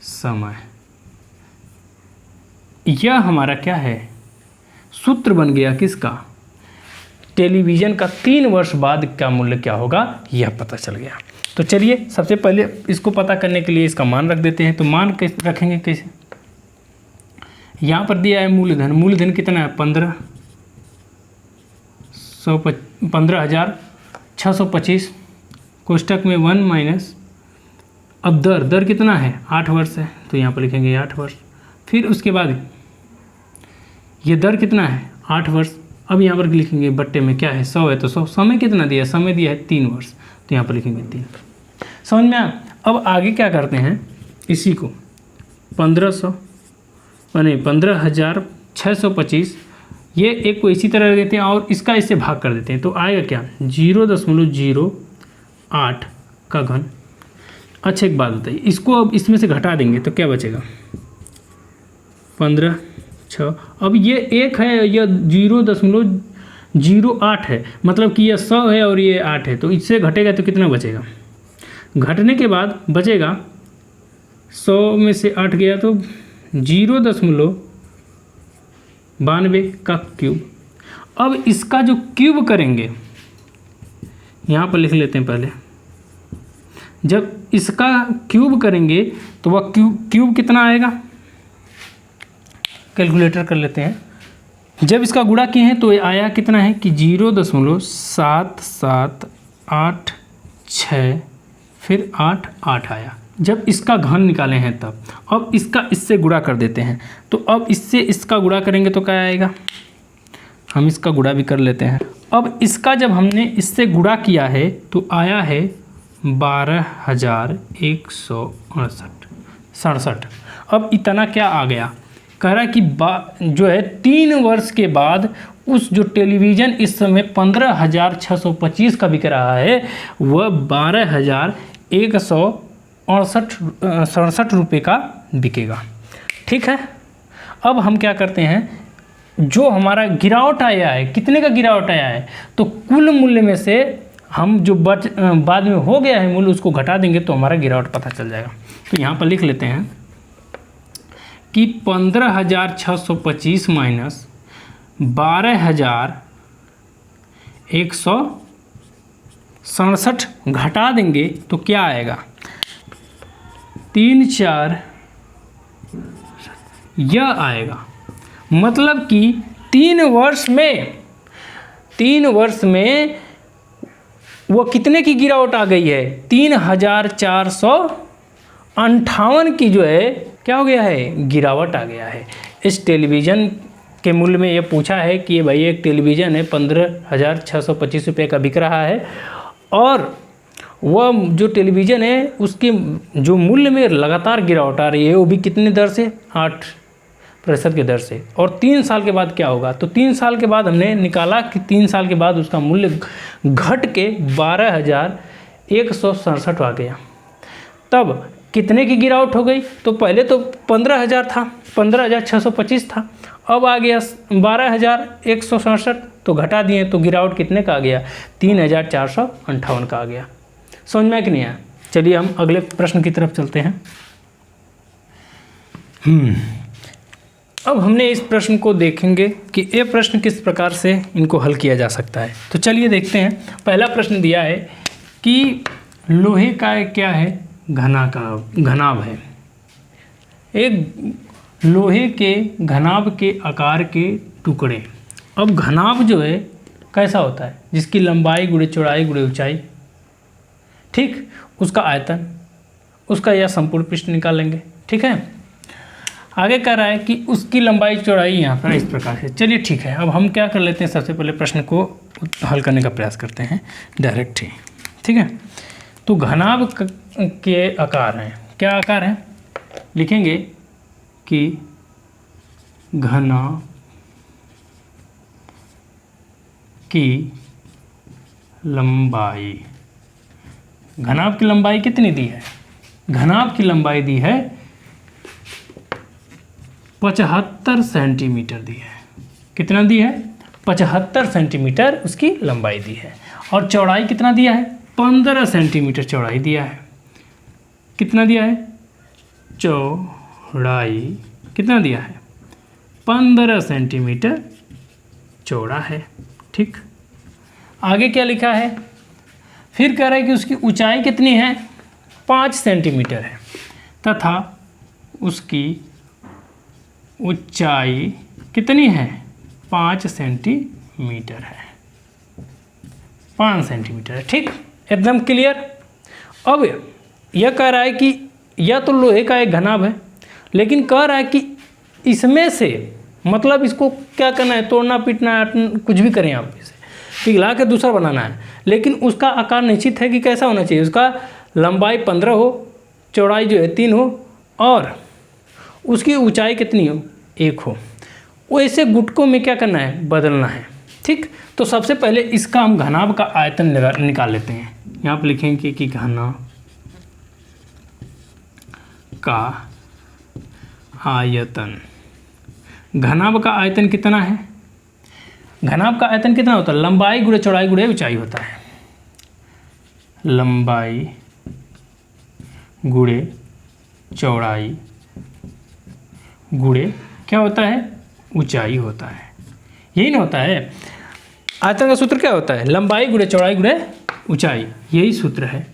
समय। यह हमारा क्या है, सूत्र बन गया किसका, टेलीविज़न का 3 वर्ष बाद का मूल्य क्या होगा, यह पता चल गया। तो चलिए सबसे पहले इसको पता करने के लिए इसका मान रख देते हैं। तो मान कैसे रखेंगे, कैसे, यहाँ पर दिया है मूलधन। मूलधन कितना है, 15,625 कोष्टक में 1 माइनस, अब दर कितना है, 8 वर्ष है, तो यहाँ पर लिखेंगे 8 वर्ष। फिर उसके बाद ये दर कितना है, 8 वर्ष। अब यहाँ पर लिखेंगे बट्टे में क्या है, 100 है, तो 100। समय कितना दिया है, समय दिया है 3 वर्ष, तो यहाँ पर लिखेंगे 3। समझ में आया। अब आगे क्या करते हैं, इसी को 15,625 ये एक को इसी तरह देते हैं और इसका इससे भाग कर देते हैं। तो आएगा क्या, 0.08 का घन। अच्छा एक बात बताइए, इसको अब इसमें से घटा देंगे तो क्या बचेगा, 15,6। अब ये 1 है, यह 0.08 है, मतलब कि यह 100 है और ये 8 है, तो इससे घटेगा तो कितना बचेगा, घटने के बाद बचेगा 100 में से 8 गया तो 0.92 का क्यूब। अब इसका जो क्यूब करेंगे, यहाँ पर लिख लेते हैं पहले, जब इसका क्यूब करेंगे तो वह क्यूब कितना आएगा, कैलकुलेटर कर लेते हैं। जब इसका गुणा किए हैं तो ये आया कितना है कि 0.7786 फिर 8 आया। जब इसका घन निकाले हैं तब। अब इसका इससे गुणा कर देते हैं, तो अब इससे इसका गुणा करेंगे तो क्या आएगा, हम इसका गुणा भी कर लेते हैं। अब इसका जब हमने इससे गुणा किया है तो आया है 12,167। अब इतना क्या आ गया, कह रहा है कि जो है 3 वर्ष के बाद उस जो टेलीविज़न इस समय 15,625 का बिक रहा है वह 12,167 रुपये का बिकेगा। ठीक है। अब हम क्या करते हैं, जो हमारा गिरावट आया है, कितने का गिरावट आया है, तो कुल मूल्य में से हम जो बाद में हो गया है मूल्य उसको घटा देंगे तो हमारा गिरावट पता चल जाएगा। तो यहाँ पर लिख लेते हैं कि 15,625 माइनस 12,167 घटा देंगे तो क्या आएगा, 3-4 यह आएगा। मतलब कि 3 वर्ष में वो कितने की गिरावट आ गई है, 3,458 की जो है क्या हो गया है, गिरावट आ गया है। इस टेलीविज़न के मूल्य में ये पूछा है कि ये भाई एक टेलीविज़न है 15,625 रुपये का बिक रहा है और वह जो टेलीविज़न है उसके जो मूल्य में लगातार गिरावट आ रही है, वो भी कितने दर से, 8% की दर से। और 3 साल के बाद क्या होगा, तो 3 साल के बाद हमने निकाला कि 3 साल के बाद उसका मूल्य घट के 12,167 आ गया। तब कितने की गिरावट हो गई, तो पहले तो 15,000 था, 15,625 था, अब आ गया 12,167, तो घटा दिए तो गिरावट कितने का आ गया, 3,458 का आ गया। समझ में कि नहीं आया। चलिए हम अगले प्रश्न की तरफ चलते हैं। अब हमने इस प्रश्न को देखेंगे कि ये प्रश्न किस प्रकार से इनको हल किया जा सकता है। तो चलिए देखते हैं। पहला प्रश्न दिया है कि लोहे का क्या है, घनाभ है। एक लोहे के घनाभ के आकार के टुकड़े। अब घनाभ जो है कैसा होता है, जिसकी लंबाई गुणे चौड़ाई गुणे ऊंचाई, ठीक, उसका आयतन, उसका यह संपूर्ण पृष्ठ निकालेंगे। ठीक है। आगे कह रहा है कि उसकी लंबाई चौड़ाई यहाँ पर इस प्रकार है। चलिए ठीक है, अब हम क्या कर लेते हैं, सबसे पहले प्रश्न को हल करने का प्रयास करते हैं डायरेक्ट ही। ठीक है, तो घनाभ के आकार हैं, क्या आकार हैं, लिखेंगे कि घनाभ की लंबाई, घनाभ की लंबाई कितनी दी है, घनाभ की लंबाई दी है 75 सेंटीमीटर दी है। कितना दी है, 75 सेंटीमीटर उसकी लंबाई दी है। और चौड़ाई कितना दिया है, 15 सेंटीमीटर चौड़ाई दिया है। कितना दिया है, चौड़ाई कितना दिया है, 15 सेंटीमीटर चौड़ा है। ठीक, आगे क्या लिखा है, फिर कह रहा है कि उसकी ऊंचाई कितनी है, 5 सेंटीमीटर है, तथा उसकी ऊंचाई कितनी है, 5 सेंटीमीटर है, 5 सेंटीमीटर है। ठीक, एकदम क्लियर। अब यह कह रहा है कि यह तो लोहे का एक घनाभ है, लेकिन कह रहा है कि इसमें से मतलब इसको क्या करना है, तोड़ना पीटना कुछ भी करें आप, इसे पिघला के दूसरा बनाना है, लेकिन उसका आकार निश्चित है कि कैसा होना चाहिए, उसका लंबाई 15 हो, चौड़ाई जो है 3 हो, और उसकी ऊंचाई कितनी हो, 1 हो। वैसे गुटकों में क्या करना है, बदलना है। ठीक, तो सबसे पहले इसका हम घनाभ का आयतन निकाल लेते हैं। यहाँ पर लिखेंगे कि घनाभ का आयतन, घनाभ का आयतन कितना है, घनाभ का आयतन कितना होता है, लंबाई गुणे चौड़ाई गुणे ऊंचाई होता है। लंबाई गुणे चौड़ाई गुणे क्या होता है, ऊंचाई होता है। यही ना होता है, आयतन का सूत्र क्या होता है, लंबाई गुणे चौड़ाई गुणे ऊंचाई, यही सूत्र है।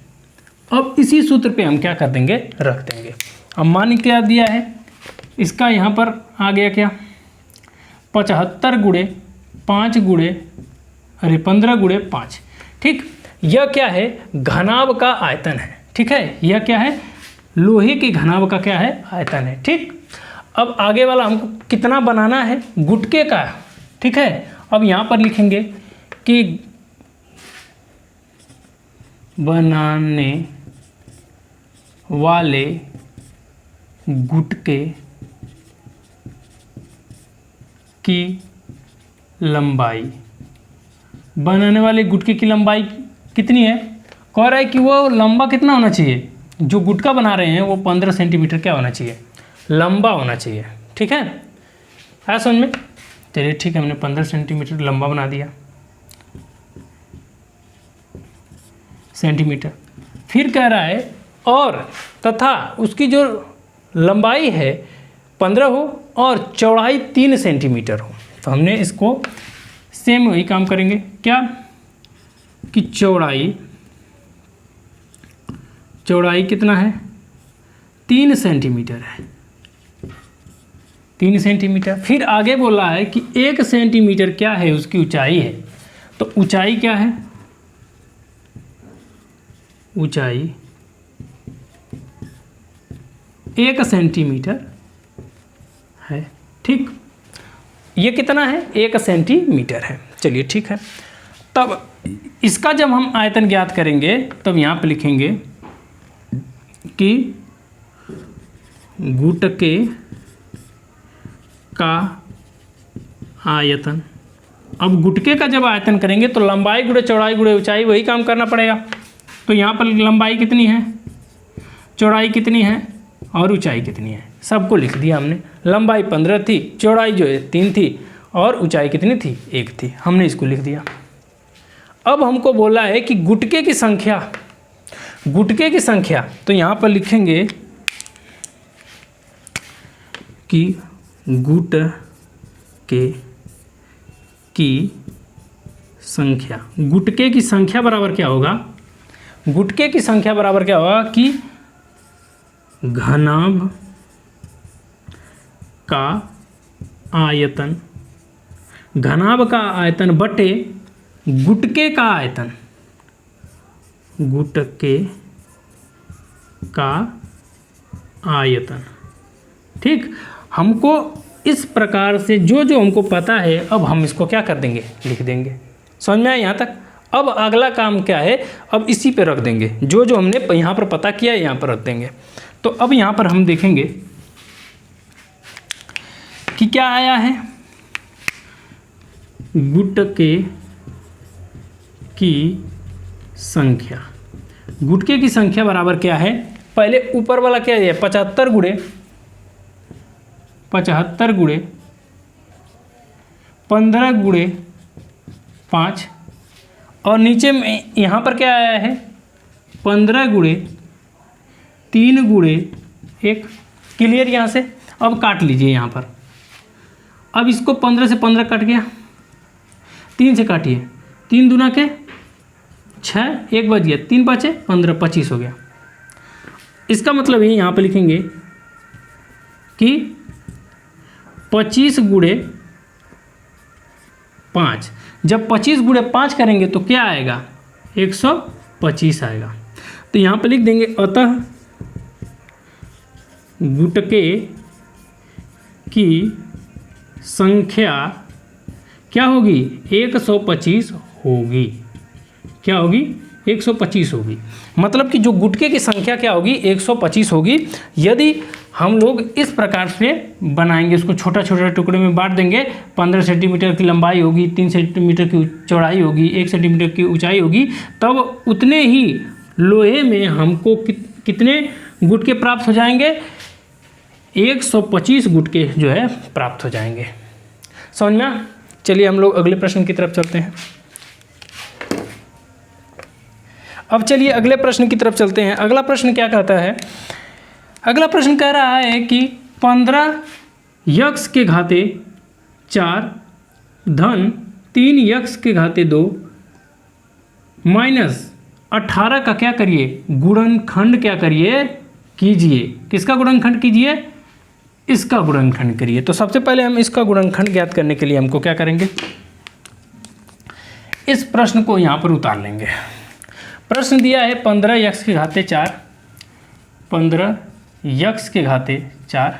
अब इसी सूत्र पे हम क्या कर देंगे, रख देंगे। अब मान क्या दिया है, इसका यहाँ पर आ गया क्या, 75 गुणे 5 गुणे 15 गुणे 5। ठीक, यह क्या है, घनाभ का आयतन है। ठीक है, यह क्या है, लोहे के घनाभ का क्या है, आयतन है। ठीक, अब आगे वाला हमको कितना बनाना है, गुटके का। ठीक है, अब यहाँ पर लिखेंगे कि बनाने वाले गुटके की लंबाई, बनाने वाले गुटके की लंबाई कितनी है, कह रहा है कि वो लंबा कितना होना चाहिए, जो गुटका बना रहे हैं वो 15 सेंटीमीटर क्या होना चाहिए, लंबा होना चाहिए। ठीक है, आया समझ में। चलिए ठीक है, हमने 15 सेंटीमीटर लंबा बना दिया, सेंटीमीटर। फिर कह रहा है और तथा उसकी जो लंबाई है 15 हो और चौड़ाई 3 सेंटीमीटर हो। तो हमने इसको सेम वही काम करेंगे, क्या कि चौड़ाई कितना है, 3 सेंटीमीटर है, 3 सेंटीमीटर। फिर आगे बोला है कि 1 सेंटीमीटर क्या है, उसकी ऊंचाई है। तो ऊंचाई क्या है, ऊंचाई 1 सेंटीमीटर है। ठीक, ये कितना है, 1 सेंटीमीटर है। चलिए ठीक है, तब इसका जब हम आयतन ज्ञात करेंगे तब यहाँ पे लिखेंगे कि गुटके का आयतन। अब गुटके का जब आयतन करेंगे तो लंबाई गुणे चौड़ाई गुणे ऊंचाई वही काम करना पड़ेगा। तो यहाँ पर लंबाई कितनी है, चौड़ाई कितनी है और ऊंचाई कितनी है, सबको लिख दिया हमने। लंबाई 15 थी, चौड़ाई जो है 3 थी और ऊंचाई कितनी थी, 1 थी, हमने इसको लिख दिया। अब हमको बोला है कि गुटके की संख्या, गुटके की संख्या, तो यहाँ पर लिखेंगे कि गुटके की संख्या, गुटके की संख्या बराबर क्या होगा, गुटके की संख्या बराबर क्या होगा कि घनाभ का आयतन, घनाभ का आयतन बटे गुटके का आयतन, गुटके का आयतन। ठीक, हमको इस प्रकार से जो जो हमको पता है अब हम इसको क्या कर देंगे, लिख देंगे। समझ में आया यहाँ तक? अब अगला काम क्या है, अब इसी पे रख देंगे, जो जो हमने यहाँ पर पता किया है यहाँ पर रख देंगे। तो अब यहाँ पर हम देखेंगे कि क्या आया है, गुटके की संख्या। गुटके की संख्या बराबर क्या है, पहले ऊपर वाला क्या है 75 गुणे 15 गुणे 5 और नीचे में यहाँ पर क्या आया है 15 गुणे 3 गुणे 1। क्लियर यहाँ से? अब काट लीजिए यहाँ पर। अब इसको 15 से 15 कट गया, 3 से काटिए, 3 दूना के 6, 1 बच गया, 3 बचे 15, 25 हो गया। इसका मतलब ये यहाँ पे लिखेंगे कि 25 गुणे 5। जब 25 गुणे 5 करेंगे तो क्या आएगा 125 आएगा। तो यहाँ पे लिख देंगे अतः गुटके की संख्या क्या होगी 125 होगी। क्या होगी 125 होगी। मतलब कि जो गुटके की संख्या क्या होगी 125 होगी। यदि हम लोग इस प्रकार से बनाएंगे, इसको छोटा छोटा टुकड़े में बांट देंगे, 15 सेंटीमीटर की लंबाई होगी, 3 सेंटीमीटर की चौड़ाई होगी, 1 सेंटीमीटर की ऊंचाई होगी, तब उतने ही लोहे में हमको कितने गुटके प्राप्त हो जाएंगे 125 गुटके जो है प्राप्त हो जाएंगे। समझ में? चलिए हम लोग अगले प्रश्न की तरफ चलते हैं। अब चलिए अगले प्रश्न की तरफ चलते हैं। अगला प्रश्न क्या कहता है, अगला प्रश्न कह रहा है कि 15 यक्स के घाते 4 धन 3 यक्स के घाते 2 माइनस 18 का क्या करिए गुणनखंड क्या करिए कीजिए। किसका गुणनखंड कीजिए? इसका गुणनखंड करिए। तो सबसे पहले हम इसका गुणनखंड ज्ञात करने के लिए हमको क्या करेंगे, इस प्रश्न को यहाँ पर उतार लेंगे। प्रश्न दिया है 15 यक्स के घाते 4, 15 यक्स के घाते 4,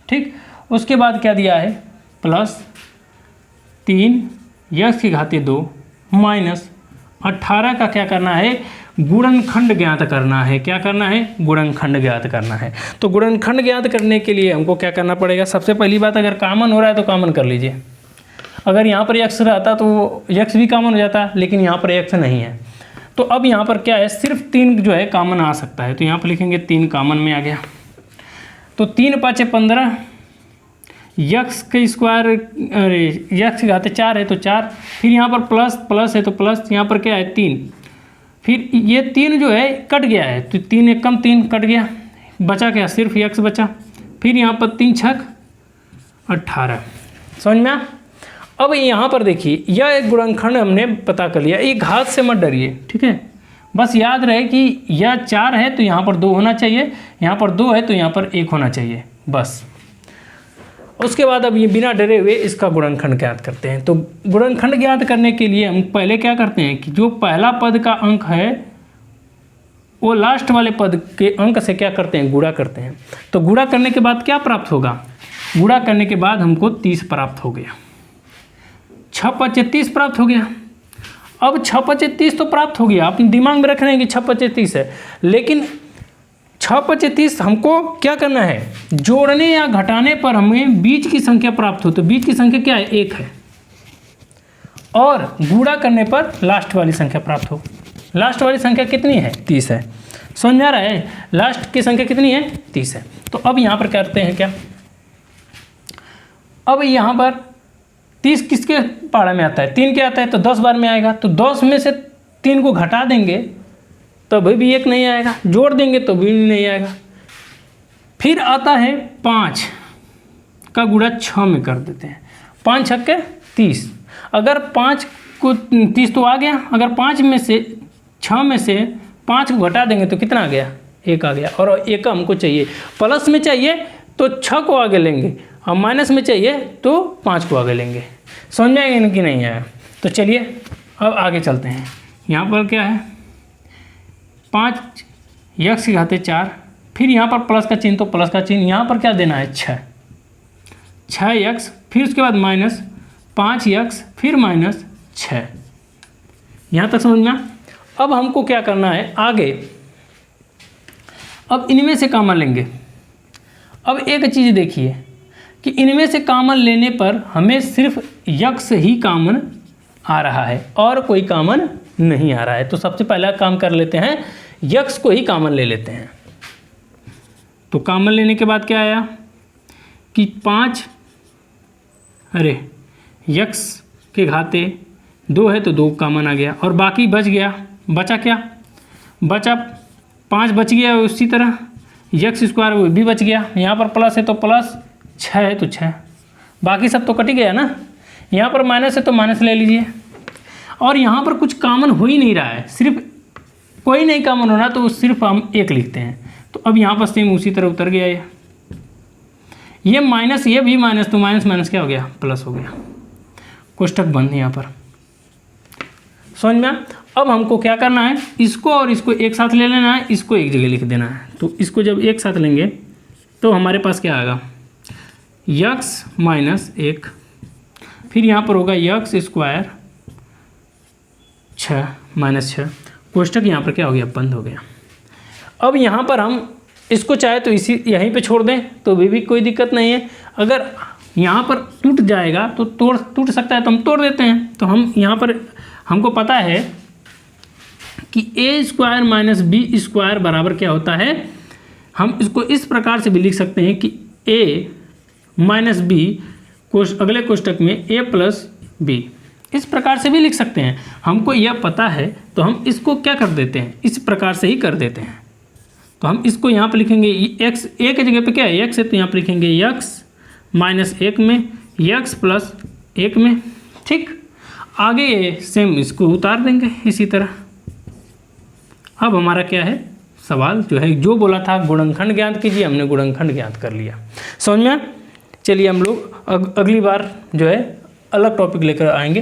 ठीक। उसके बाद क्या दिया है प्लस 3 यक्स के घाते 2 माइनस 18 का क्या करना है गुणनखंड ज्ञात करना है। क्या करना है? गुणनखंड ज्ञात करना है। तो गुणनखंड ज्ञात करने के लिए हमको क्या करना पड़ेगा, सबसे पहली बात अगर कॉमन हो रहा है तो कॉमन कर लीजिए। अगर यहाँ पर यक्स रहता तो यक्स भी कॉमन हो जाता, लेकिन यहाँ पर यक्स नहीं है। तो अब यहाँ पर क्या है सिर्फ 3 जो है कॉमन आ सकता है। तो यहाँ पर लिखेंगे 3 कॉमन में आ गया। तो 3 5 15 यक्स के स्क्वायर, अरे यक्स के घाते 4 है तो 4, फिर यहाँ पर प्लस प्लस है तो प्लस, यहाँ पर क्या है 3, फिर ये 3 जो है कट गया है तो 3 1 कम 3 कट गया, बचा क्या सिर्फ यक्स बचा। फिर यहाँ पर 3 6 18। समझ में? अब यहाँ पर देखिए यह एक गुणनखंड हमने पता कर लिया। एक घात से मत डरिए, ठीक है, बस याद रहे कि यह 4 है तो यहाँ पर 2 होना चाहिए, यहाँ पर 2 है तो यहाँ पर 1 होना चाहिए, बस। उसके बाद अब ये बिना डरे हुए इसका गुणनखंड ज्ञात करते हैं। तो गुणनखंड ज्ञात करने के लिए हम पहले क्या करते हैं कि जो पहला पद का अंक है वो लास्ट वाले पद के अंक से क्या करते हैं गुणा करते हैं। तो गुणा करने के बाद क्या प्राप्त होगा, गुणा करने के बाद हमको 30 प्राप्त हो गया। 6 5 30 प्राप्त हो गया। अब 6 5 30 तो प्राप्त हो गया, अपने दिमाग में रख रहे हैं कि 6 5 30 है, लेकिन 6 5 30 हमको क्या करना है, जोड़ने या घटाने पर हमें बीच की संख्या प्राप्त हो। तो बीच की संख्या क्या है 1 है, और गुणा करने पर लास्ट वाली संख्या प्राप्त हो। लास्ट वाली संख्या कितनी है 30 है। समझ में आ रहा है? लास्ट की संख्या कितनी है 30 है। तो अब यहाँ पर करते हैं क्या, अब यहाँ पर 30 किसके पारा में आता है 3 के आता है, तो 10 बार में आएगा। तो 10 में से 3 को घटा देंगे तभी भी 1 नहीं आएगा, जोड़ देंगे तो भी नहीं आएगा। फिर आता है 5 का गुणा 6 में कर देते हैं, 5 6 के 30। अगर 5 को 30 तो आ गया, अगर 5 में से 6 में से 5 को घटा देंगे तो कितना आ गया 1 आ गया। और 1 हमको चाहिए, प्लस में चाहिए तो 6 को आगे लेंगे, और माइनस में चाहिए तो 5 को आगे लेंगे। समझ में आएगा कि नहीं आया? तो चलिए अब आगे चलते हैं। यहाँ पर क्या है 5 यक्स के घाते 4, फिर यहाँ पर प्लस का चिन्ह, तो प्लस का चिन्ह यहाँ पर क्या देना है 6, 6x, फिर उसके बाद माइनस 5x, फिर माइनस 6। यहाँ तक समझ में? अब हमको क्या करना है आगे, अब इनमें से कॉमन लेंगे। अब एक चीज़ देखिए कि इनमें से कॉमन लेने पर हमें सिर्फ x ही कॉमन आ रहा है और कोई कॉमन नहीं आ रहा है। तो सबसे पहला काम कर लेते हैं, x को ही कॉमन ले लेते हैं। तो कॉमन लेने के बाद क्या आया कि 5, अरे x के घाते 2 है तो 2 कॉमन आ गया और बाकी बच गया। बचा क्या? बचा 5 बच गया, उसी तरह x स्क्वायर वो भी बच गया। यहाँ पर प्लस है तो प्लस, 6 है तो 6, बाकी सब तो कट ही गया ना। यहाँ पर माइनस है तो माइनस ले लीजिए। और यहाँ पर कुछ कॉमन हो ही नहीं रहा है, सिर्फ कोई नहीं कॉमन होना तो सिर्फ हम 1 लिखते हैं। तो अब यहाँ पर सेम उसी तरह उतर गया ये माइनस, ये भी माइनस, तो माइनस माइनस क्या हो गया? प्लस हो गया। कोष्ठक बंद यहाँ पर, समझ में? अब हमको क्या करना है, इसको और इसको एक साथ ले लेना है, इसको एक जगह लिख देना है। तो इसको जब एक साथ लेंगे तो हमारे पास क्या आएगा? x माइनस 1, फिर यहाँ पर होगा x स्क्वायर 6 माइनस 6। कोष्ठक यहाँ पर क्या हो गया? बंद हो गया। अब यहाँ पर हम इसको चाहे तो इसी यहीं पे छोड़ दें तो भी कोई दिक्कत नहीं है। अगर यहाँ पर टूट जाएगा तो टूट सकता है तो हम तोड़ देते हैं। तो हम यहाँ पर हमको पता है कि a square minus b square बराबर क्या होता है। हम इसको इस प्रकार से भी लिख सकते हैं कि a माइनस बी अगले कोष्ठक में a प्लस बी, इस प्रकार से भी लिख सकते हैं। हमको यह पता है तो हम इसको क्या कर देते हैं, इस प्रकार से ही कर देते हैं। तो हम इसको यहाँ पर लिखेंगे x, a के जगह पे क्या है? x है तो यहाँ पर लिखेंगे x माइनस 1 में x प्लस 1 में। ठीक, आगे सेम इसको उतार देंगे इसी तरह। अब हमारा क्या है सवाल जो है, जो बोला था गुणनखंड ज्ञात कीजिए, हमने गुणनखंड ज्ञात कर लिया। समझ में? चलिए हम लोग अगली बार जो है अलग टॉपिक लेकर आएंगे।